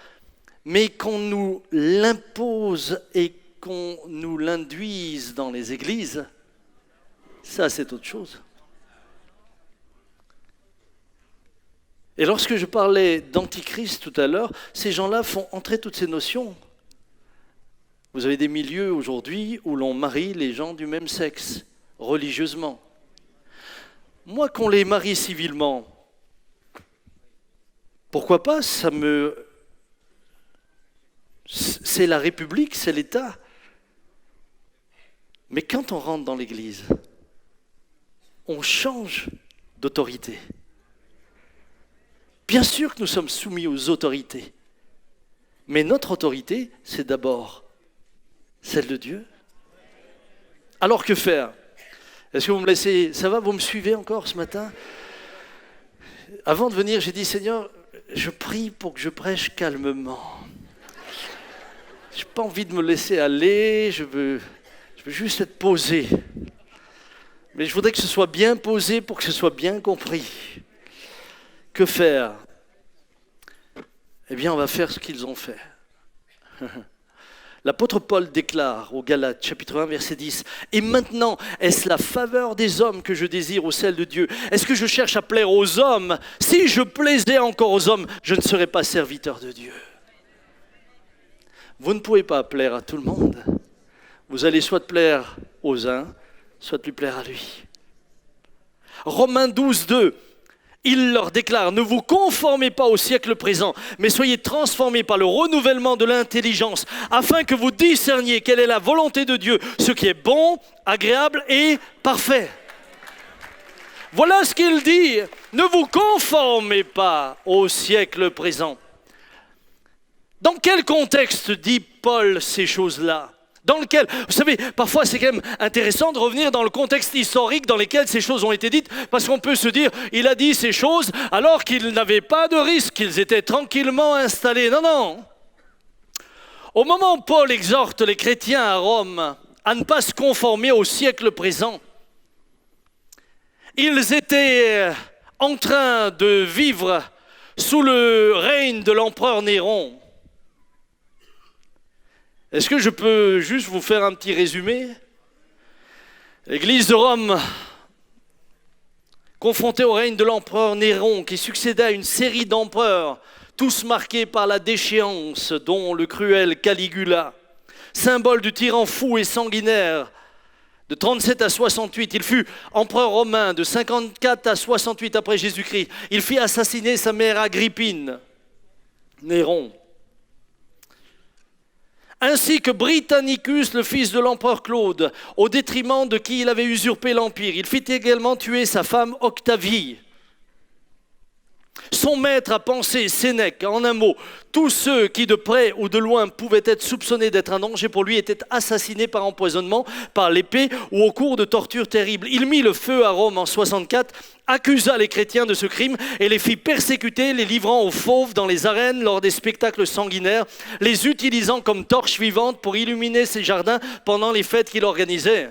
mais qu'on nous l'impose et qu'on nous l'induise dans les églises, ça c'est autre chose. Et lorsque je parlais d'antichrist tout à l'heure, ces gens-là font entrer toutes ces notions. Vous avez des milieux aujourd'hui où l'on marie les gens du même sexe, religieusement. Moi, qu'on les marie civilement, pourquoi pas, c'est la République, c'est l'État. Mais quand on rentre dans l'Église, on change d'autorité. Bien sûr que nous sommes soumis aux autorités, mais notre autorité, c'est d'abord celle de Dieu. Alors que faire? Est-ce que vous me laissez... Ça va, vous me suivez encore ce matin? Avant de venir, j'ai dit, Seigneur, je prie pour que je prêche calmement. Je n'ai pas envie de me laisser aller, je veux juste être posé. Mais je voudrais que ce soit bien posé pour que ce soit bien compris. Que faire? Eh bien, on va faire ce qu'ils ont fait. L'apôtre Paul déclare aux Galates, chapitre 1, verset 10, « Et maintenant, est-ce la faveur des hommes que je désire ou celle de Dieu? Est-ce que je cherche à plaire aux hommes? Si je plaisais encore aux hommes, je ne serais pas serviteur de Dieu. » Vous ne pouvez pas plaire à tout le monde. Vous allez soit plaire aux uns, soit lui plaire à lui. Romains 12, 2. Il leur déclare, ne vous conformez pas au siècle présent, mais soyez transformés par le renouvellement de l'intelligence, afin que vous discerniez quelle est la volonté de Dieu, ce qui est bon, agréable et parfait. Voilà ce qu'il dit, ne vous conformez pas au siècle présent. Dans quel contexte dit Paul ces choses-là ? Dans lequel, vous savez, parfois c'est quand même intéressant de revenir dans le contexte historique dans lequel ces choses ont été dites, parce qu'on peut se dire, il a dit ces choses alors qu'ils n'avaient pas de risque, qu'ils étaient tranquillement installés. Non, non. Au moment où Paul exhorte les chrétiens à Rome à ne pas se conformer au siècle présent, ils étaient en train de vivre sous le règne de l'empereur Néron. Est-ce que je peux juste vous faire un petit résumé? L'Église de Rome, confrontée au règne de l'empereur Néron, qui succédait à une série d'empereurs, tous marqués par la déchéance, dont le cruel Caligula, symbole du tyran fou et sanguinaire. De 37 à 68, il fut empereur romain. De 54 à 68 après Jésus-Christ, il fit assassiner sa mère Agrippine, Néron. Ainsi que Britannicus, le fils de l'empereur Claude, au détriment de qui il avait usurpé l'empire. Il fit également tuer sa femme Octavie. Son maître à penser, Sénèque, en un mot, tous ceux qui de près ou de loin pouvaient être soupçonnés d'être un danger pour lui étaient assassinés par empoisonnement, par l'épée ou au cours de tortures terribles. Il mit le feu à Rome en 64, accusa les chrétiens de ce crime et les fit persécuter, les livrant aux fauves dans les arènes lors des spectacles sanguinaires, les utilisant comme torches vivantes pour illuminer ses jardins pendant les fêtes qu'il organisait.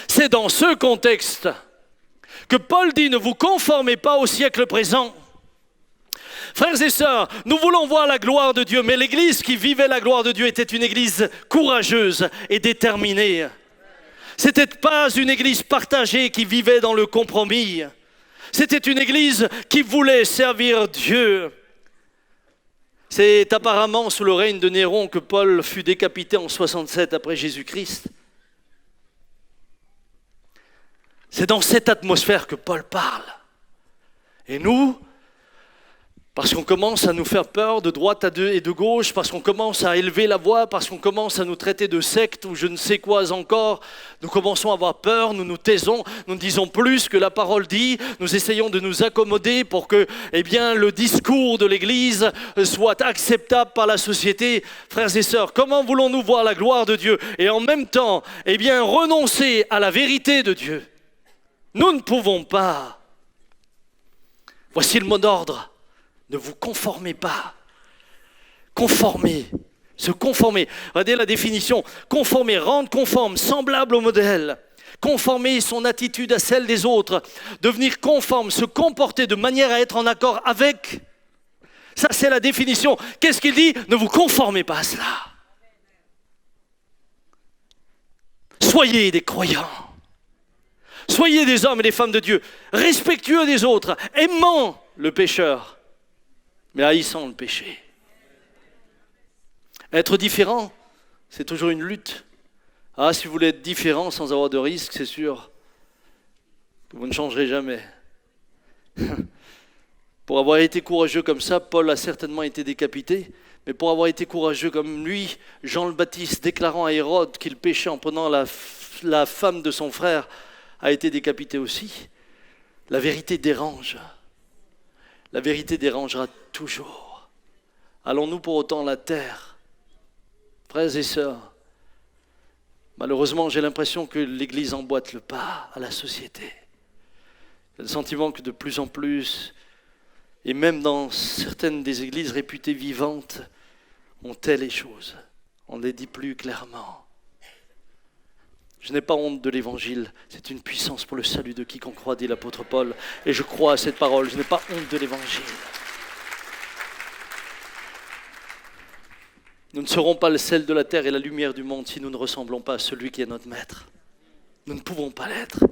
C'est dans ce contexte que Paul dit: ne vous conformez pas au siècle présent. Frères et sœurs, nous voulons voir la gloire de Dieu, mais l'Église qui vivait la gloire de Dieu était une Église courageuse et déterminée. C'était pas une Église partagée qui vivait dans le compromis. C'était une Église qui voulait servir Dieu. C'est apparemment sous le règne de Néron que Paul fut décapité en 67 après Jésus-Christ. C'est dans cette atmosphère que Paul parle. Et nous, parce qu'on commence à nous faire peur de droite et de gauche, parce qu'on commence à élever la voix, parce qu'on commence à nous traiter de secte ou je ne sais quoi encore, nous commençons à avoir peur, nous nous taisons, nous ne disons plus ce que la parole dit, nous essayons de nous accommoder pour que le discours de l'Église soit acceptable par la société. Frères et sœurs, comment voulons-nous voir la gloire de Dieu et en même temps renoncer à la vérité de Dieu? Nous ne pouvons pas. Voici le mot d'ordre. Ne vous conformez pas. Conformer. Se conformer. Regardez la définition. Conformer, rendre conforme, semblable au modèle. Conformer son attitude à celle des autres. Devenir conforme, se comporter de manière à être en accord avec. Ça, c'est la définition. Qu'est-ce qu'il dit? Ne vous conformez pas à cela. Soyez des croyants. Soyez des hommes et des femmes de Dieu, respectueux des autres, aimant le pécheur, mais haïssant le péché. Être différent, c'est toujours une lutte. Ah, si vous voulez être différent sans avoir de risque, c'est sûr que vous ne changerez jamais. Pour avoir été courageux comme ça, Paul a certainement été décapité, mais pour avoir été courageux comme lui, Jean le Baptiste, déclarant à Hérode qu'il péchait en prenant la femme de son frère, a été décapité aussi. La vérité dérange. La vérité dérangera toujours. Allons-nous pour autant la taire? Frères et sœurs, malheureusement, j'ai l'impression que l'Église emboîte le pas à la société. J'ai le sentiment que de plus en plus, et même dans certaines des églises réputées vivantes, on tait les choses. On ne les dit plus clairement. Je n'ai pas honte de l'Évangile, c'est une puissance pour le salut de quiconque croit, dit l'apôtre Paul. Et je crois à cette parole, je n'ai pas honte de l'Évangile. Nous ne serons pas le sel de la terre et la lumière du monde si nous ne ressemblons pas à celui qui est notre maître. Nous ne pouvons pas l'être.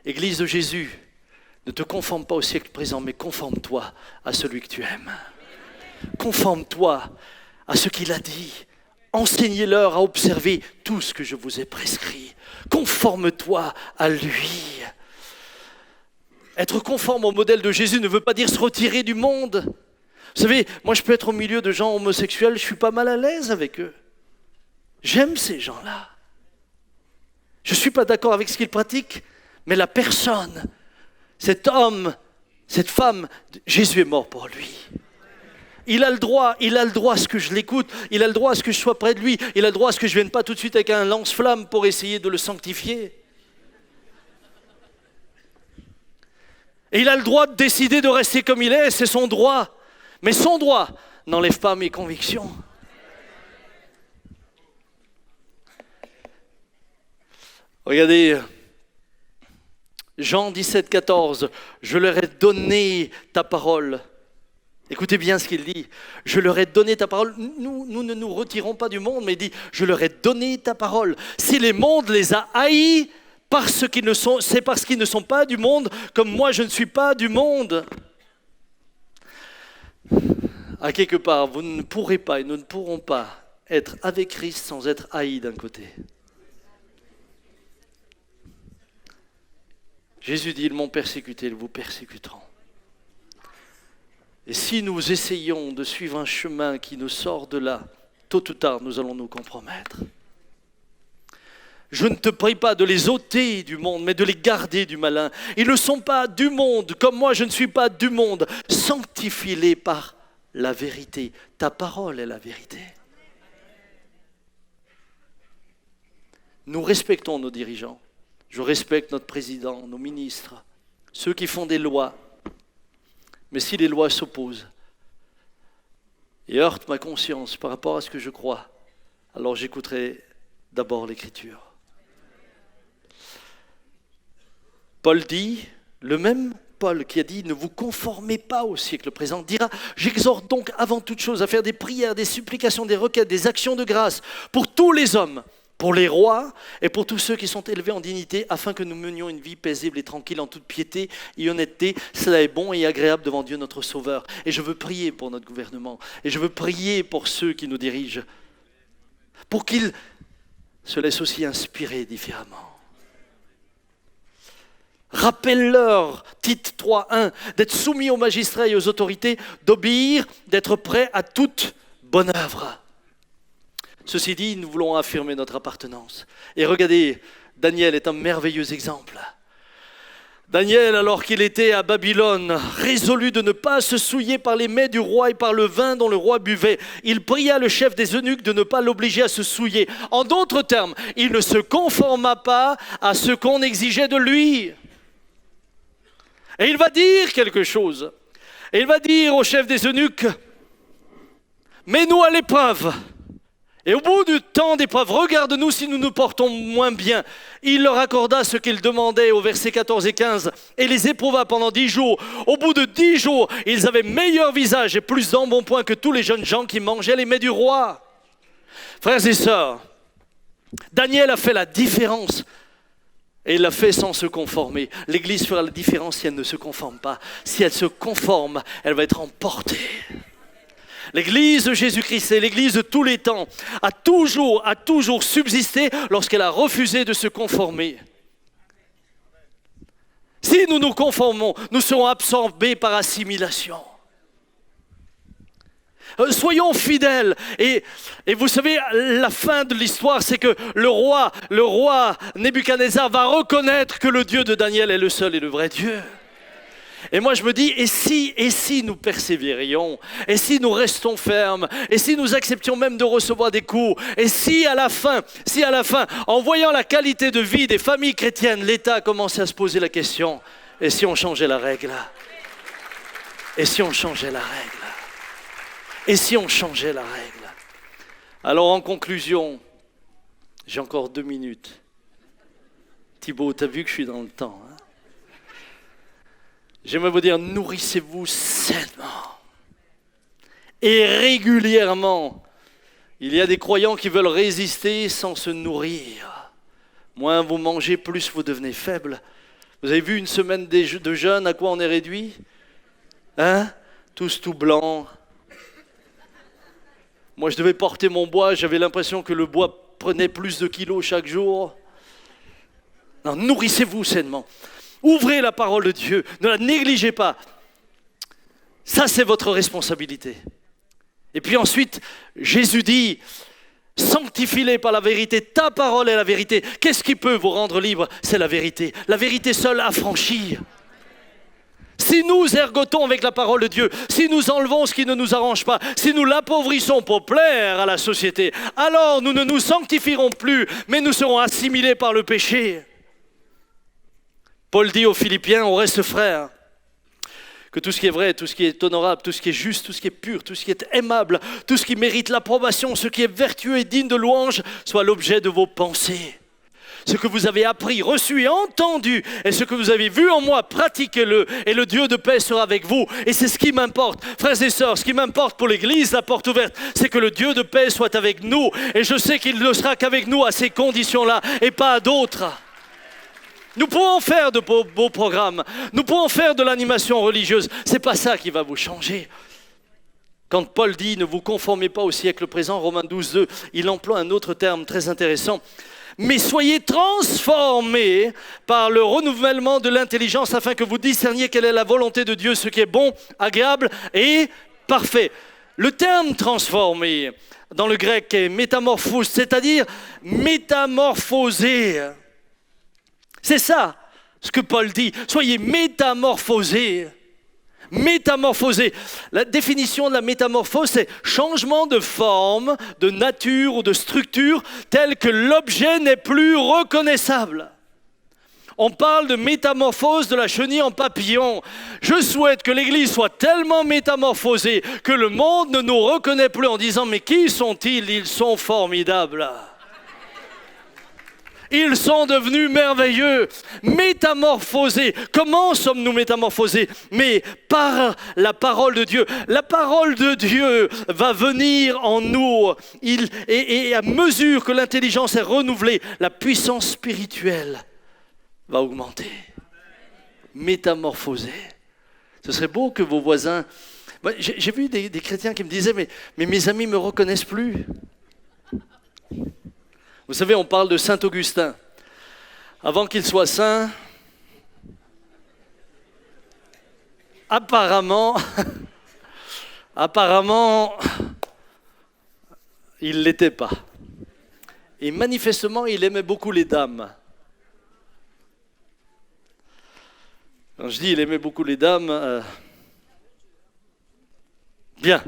Église de Jésus, ne te conforme pas au siècle présent, mais conforme-toi à celui que tu aimes. Conforme-toi à ce qu'il a dit. Enseignez-leur à observer tout ce que je vous ai prescrit. Conforme-toi à lui. Être conforme au modèle de Jésus ne veut pas dire se retirer du monde. Vous savez, moi je peux être au milieu de gens homosexuels, je suis pas mal à l'aise avec eux. J'aime ces gens-là. Je ne suis pas d'accord avec ce qu'ils pratiquent, mais la personne, cet homme, cette femme, Jésus est mort pour lui. Il a le droit à ce que je l'écoute, il a le droit à ce que je sois près de lui, il a le droit à ce que je ne vienne pas tout de suite avec un lance-flamme pour essayer de le sanctifier. Et il a le droit de décider de rester comme il est, c'est son droit. Mais son droit n'enlève pas mes convictions. Regardez, Jean 17, 14, je leur ai donné ta parole. Écoutez bien ce qu'il dit. Je leur ai donné ta parole. Nous ne nous retirons pas du monde, mais il dit, je leur ai donné ta parole. Si les mondes les a haïs, c'est parce qu'ils ne sont pas du monde, comme moi je ne suis pas du monde. À quelque part, vous ne pourrez pas et nous ne pourrons pas être avec Christ sans être haïs d'un côté. Jésus dit, ils m'ont persécuté, ils vous persécuteront. Et si nous essayons de suivre un chemin qui nous sort de là, tôt ou tard, nous allons nous compromettre. Je ne te prie pas de les ôter du monde, mais de les garder du malin. Ils ne sont pas du monde, comme moi je ne suis pas du monde. Sanctifie-les par la vérité. Ta parole est la vérité. Nous respectons nos dirigeants. Je respecte notre président, nos ministres, ceux qui font des lois. Mais si les lois s'opposent et heurtent ma conscience par rapport à ce que je crois, alors j'écouterai d'abord l'Écriture. Paul dit, le même Paul qui a dit « Ne vous conformez pas au siècle présent » dira « J'exhorte donc avant toute chose à faire des prières, des supplications, des requêtes, des actions de grâce pour tous les hommes, pour les rois et pour tous ceux qui sont élevés en dignité, afin que nous menions une vie paisible et tranquille en toute piété et honnêteté. Cela est bon et agréable devant Dieu notre Sauveur. » Et je veux prier pour notre gouvernement. Et je veux prier pour ceux qui nous dirigent. Pour qu'ils se laissent aussi inspirer différemment. Rappelle-leur, Tite 3:1, d'être soumis aux magistrats et aux autorités, d'obéir, d'être prêts à toute bonne œuvre. Ceci dit, nous voulons affirmer notre appartenance. Et regardez, Daniel est un merveilleux exemple. Daniel, alors qu'il était à Babylone, résolu de ne pas se souiller par les mets du roi et par le vin dont le roi buvait, il pria le chef des eunuques de ne pas l'obliger à se souiller. En d'autres termes, il ne se conforma pas à ce qu'on exigeait de lui. Et il va dire quelque chose. Et il va dire au chef des eunuques, mets-nous à l'épreuve. Et au bout du temps d'épreuve, regarde-nous si nous nous portons moins bien. Il leur accorda ce qu'ils demandaient au verset 14 et 15 et les éprouva pendant 10 jours. Au bout de 10 jours, ils avaient meilleur visage et plus d'embonpoint que tous les jeunes gens qui mangeaient les mets du roi. Frères et sœurs, Daniel a fait la différence. Et il l'a fait sans se conformer. L'Église fera la différence si elle ne se conforme pas. Si elle se conforme, elle va être emportée. L'Église de Jésus-Christ, c'est l'Église de tous les temps, a toujours subsisté lorsqu'elle a refusé de se conformer. Si nous nous conformons, nous serons absorbés par assimilation. Soyons fidèles. Et vous savez, la fin de l'histoire, c'est que le roi Nebuchadnezzar va reconnaître que le Dieu de Daniel est le seul et le vrai Dieu. Et moi je me dis, et si nous persévérions, et si nous restons fermes, et si nous acceptions même de recevoir des coups, et si à la fin, en voyant la qualité de vie des familles chrétiennes, l'État commençait à se poser la question, et si on changeait la règle ? Et si on changeait la règle ? Et si on changeait la règle ? Alors en conclusion, j'ai encore 2 minutes. Thibaut, tu as vu que je suis dans le temps, hein ? J'aimerais vous dire, nourrissez-vous sainement et régulièrement. Il y a des croyants qui veulent résister sans se nourrir. Moins vous mangez, plus vous devenez faible. Vous avez vu une semaine de jeûne, à quoi on est réduit ? Hein ? Tous tout blancs. Moi, je devais porter mon bois, j'avais l'impression que le bois prenait plus de kilos chaque jour. Non, nourrissez-vous sainement. Ouvrez la parole de Dieu, ne la négligez pas. Ça, c'est votre responsabilité. Et puis ensuite, Jésus dit, sanctifie-les par la vérité, ta parole est la vérité. Qu'est-ce qui peut vous rendre libre ? C'est la vérité. La vérité seule affranchit. Si nous ergotons avec la parole de Dieu, si nous enlevons ce qui ne nous arrange pas, si nous l'appauvrissons pour plaire à la société, alors nous ne nous sanctifierons plus, mais nous serons assimilés par le péché. Paul dit aux Philippiens, au reste frères, que tout ce qui est vrai, tout ce qui est honorable, tout ce qui est juste, tout ce qui est pur, tout ce qui est aimable, tout ce qui mérite l'approbation, ce qui est vertueux et digne de louange, soit l'objet de vos pensées. Ce que vous avez appris, reçu et entendu, et ce que vous avez vu en moi, pratiquez-le, et le Dieu de paix sera avec vous. Et c'est ce qui m'importe. Frères et sœurs, ce qui m'importe pour l'Église, la porte ouverte, c'est que le Dieu de paix soit avec nous. Et je sais qu'il ne sera qu'avec nous à ces conditions-là, et pas à d'autres. Nous pouvons faire de beaux programmes, nous pouvons faire de l'animation religieuse. Ce n'est pas ça qui va vous changer. Quand Paul dit « ne vous conformez pas au siècle présent », Romains 12, 2, il emploie un autre terme très intéressant. Mais soyez transformés par le renouvellement de l'intelligence afin que vous discerniez quelle est la volonté de Dieu, ce qui est bon, agréable et parfait. Le terme transformé dans le grec est métamorphose, c'est-à-dire métamorphoser. C'est ça ce que Paul dit. Soyez métamorphosés. Métamorphoser. La définition de la métamorphose, c'est changement de forme, de nature ou de structure tel que l'objet n'est plus reconnaissable. On parle de métamorphose de la chenille en papillon. Je souhaite que l'Église soit tellement métamorphosée que le monde ne nous reconnaît plus en disant « Mais qui sont-ils ? Ils sont formidables !» Ils sont devenus merveilleux, métamorphosés. Comment sommes-nous métamorphosés? Mais par la parole de Dieu. La parole de Dieu va venir en nous. Et à mesure que l'intelligence est renouvelée, la puissance spirituelle va augmenter. Métamorphosés. Ce serait beau que vos voisins... J'ai vu des chrétiens qui me disaient, mais mes amis ne me reconnaissent plus. Vous savez, on parle de Saint Augustin. Avant qu'il soit saint, apparemment, il ne l'était pas. Et manifestement, il aimait beaucoup les dames. Quand je dis il aimait beaucoup les dames, bien.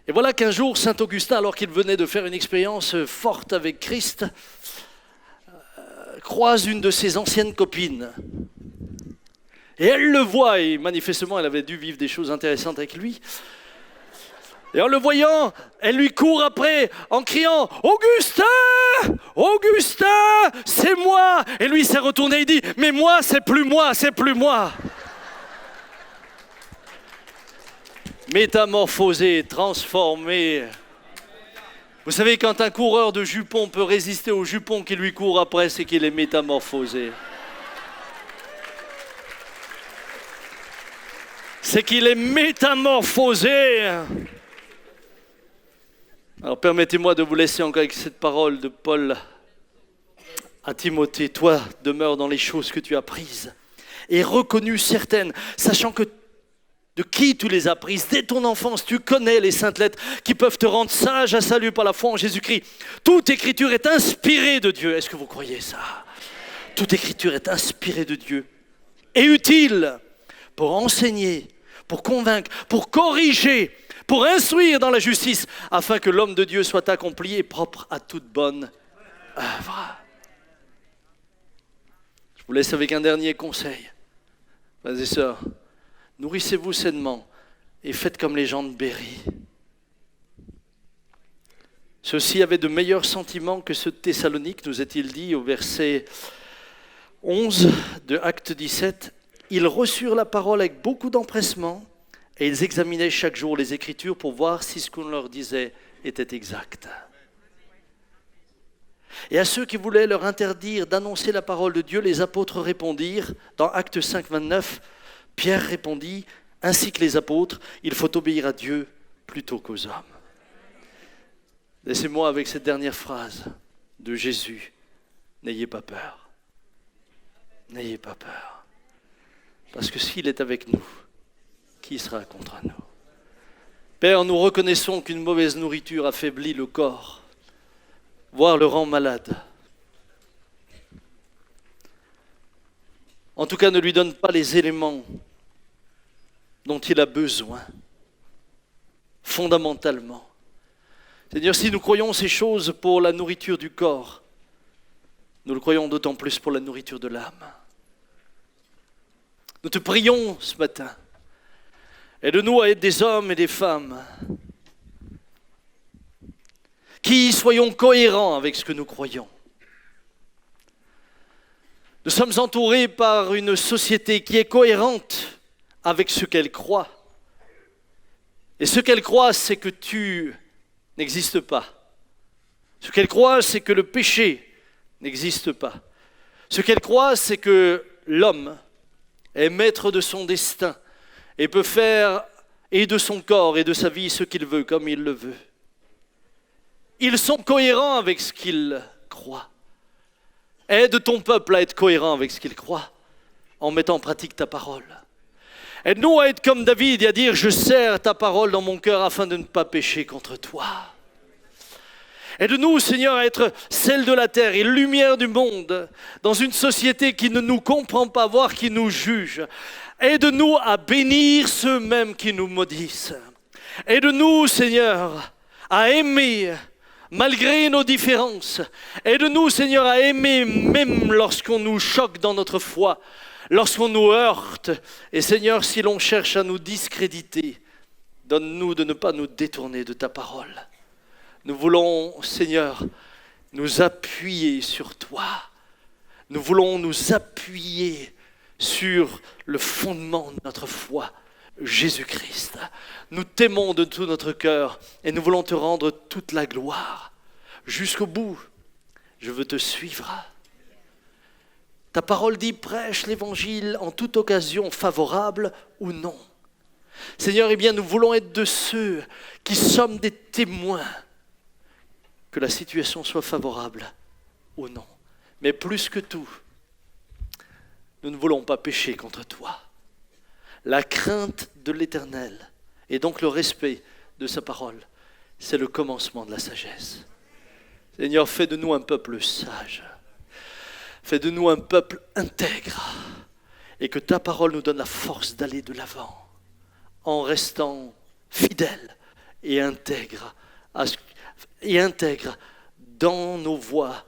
Et voilà qu'un jour, saint Augustin, alors qu'il venait de faire une expérience forte avec Christ, croise une de ses anciennes copines. Et elle le voit, et manifestement, elle avait dû vivre des choses intéressantes avec lui. Et en le voyant, elle lui court après en criant « Augustin! Augustin! C'est moi !» Et lui s'est retourné et dit « Mais moi, c'est plus moi, c'est plus moi !» Métamorphosé, transformé. Vous savez, quand un coureur de jupons peut résister au jupon qui lui court après, c'est qu'il est métamorphosé. C'est qu'il est métamorphosé. Alors permettez-moi de vous laisser encore avec cette parole de Paul à Timothée. Toi, demeure dans les choses que tu as prises et reconnues certaines, sachant que de qui tu les as prises dès ton enfance, tu connais les saintes lettres qui peuvent te rendre sage à salut par la foi en Jésus-Christ. Toute écriture est inspirée de Dieu. Est-ce que vous croyez ça? Toute écriture est inspirée de Dieu et utile pour enseigner, pour convaincre, pour corriger, pour instruire dans la justice, afin que l'homme de Dieu soit accompli et propre à toute bonne œuvre. Je vous laisse avec un dernier conseil. Frères et sœurs, nourrissez-vous sainement et faites comme les gens de Béry. Ceux-ci avaient de meilleurs sentiments que ceux de Thessalonique, nous est-il dit au verset 11 de Acte 17. Ils reçurent la parole avec beaucoup d'empressement et ils examinaient chaque jour les Écritures pour voir si ce qu'on leur disait était exact. Et à ceux qui voulaient leur interdire d'annoncer la parole de Dieu, les apôtres répondirent, dans Acte 5, 29, Pierre répondit, ainsi que les apôtres, il faut obéir à Dieu plutôt qu'aux hommes. Laissez-moi avec cette dernière phrase de Jésus, n'ayez pas peur. N'ayez pas peur. Parce que s'il est avec nous, qui sera contre nous? Père, nous reconnaissons qu'une mauvaise nourriture affaiblit le corps, voire le rend malade. En tout cas, ne lui donne pas les éléments dont il a besoin, fondamentalement. Seigneur, si nous croyons ces choses pour la nourriture du corps, nous le croyons d'autant plus pour la nourriture de l'âme. Nous te prions ce matin. Aide-nous à être des hommes et des femmes qui soyons cohérents avec ce que nous croyons. Nous sommes entourés par une société qui est cohérente avec ce qu'elle croit. Et ce qu'elle croit, c'est que tu n'existes pas. Ce qu'elle croit, c'est que le péché n'existe pas. Ce qu'elle croit, c'est que l'homme est maître de son destin et peut faire et de son corps et de sa vie ce qu'il veut, comme il le veut. Ils sont cohérents avec ce qu'ils croient. Aide ton peuple à être cohérent avec ce qu'il croit en mettant en pratique ta parole. Aide-nous à être comme David et à dire « Je serre ta parole dans mon cœur afin de ne pas pécher contre toi ». Aide-nous, Seigneur, à être sel de la terre et lumière du monde dans une société qui ne nous comprend pas, voire qui nous juge. Aide-nous à bénir ceux-mêmes qui nous maudissent. Aide-nous, Seigneur, à aimer malgré nos différences. Aide-nous, Seigneur, à aimer même lorsqu'on nous choque dans notre foi, lorsqu'on nous heurte. Et Seigneur, si l'on cherche à nous discréditer, donne-nous de ne pas nous détourner de ta parole. Nous voulons, Seigneur, nous appuyer sur toi. Nous voulons nous appuyer sur le fondement de notre foi, Jésus-Christ. Nous t'aimons de tout notre cœur et nous voulons te rendre toute la gloire. Jusqu'au bout, je veux te suivre. Ta parole dit, prêche l'évangile en toute occasion, favorable ou non. Seigneur, eh bien, nous voulons être de ceux qui sommes des témoins, que la situation soit favorable ou non. Mais plus que tout, nous ne voulons pas pécher contre toi. La crainte de l'Éternel et donc le respect de sa parole, c'est le commencement de la sagesse. Seigneur, fais de nous un peuple sage. Fais de nous un peuple intègre. Et que ta parole nous donne la force d'aller de l'avant en restant fidèles et intègres dans nos voies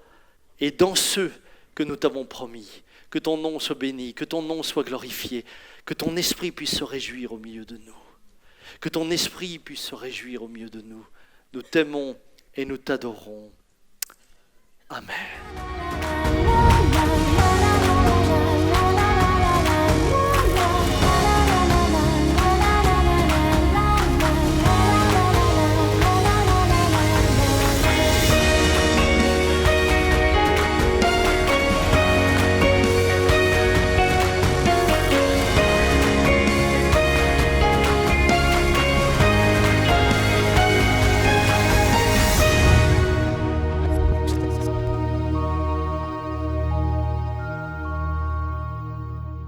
et dans ceux que nous t'avons promis. Que ton nom soit béni, que ton nom soit glorifié, que ton esprit puisse se réjouir au milieu de nous. Que ton esprit puisse se réjouir au milieu de nous. Nous t'aimons et nous t'adorons. Amen.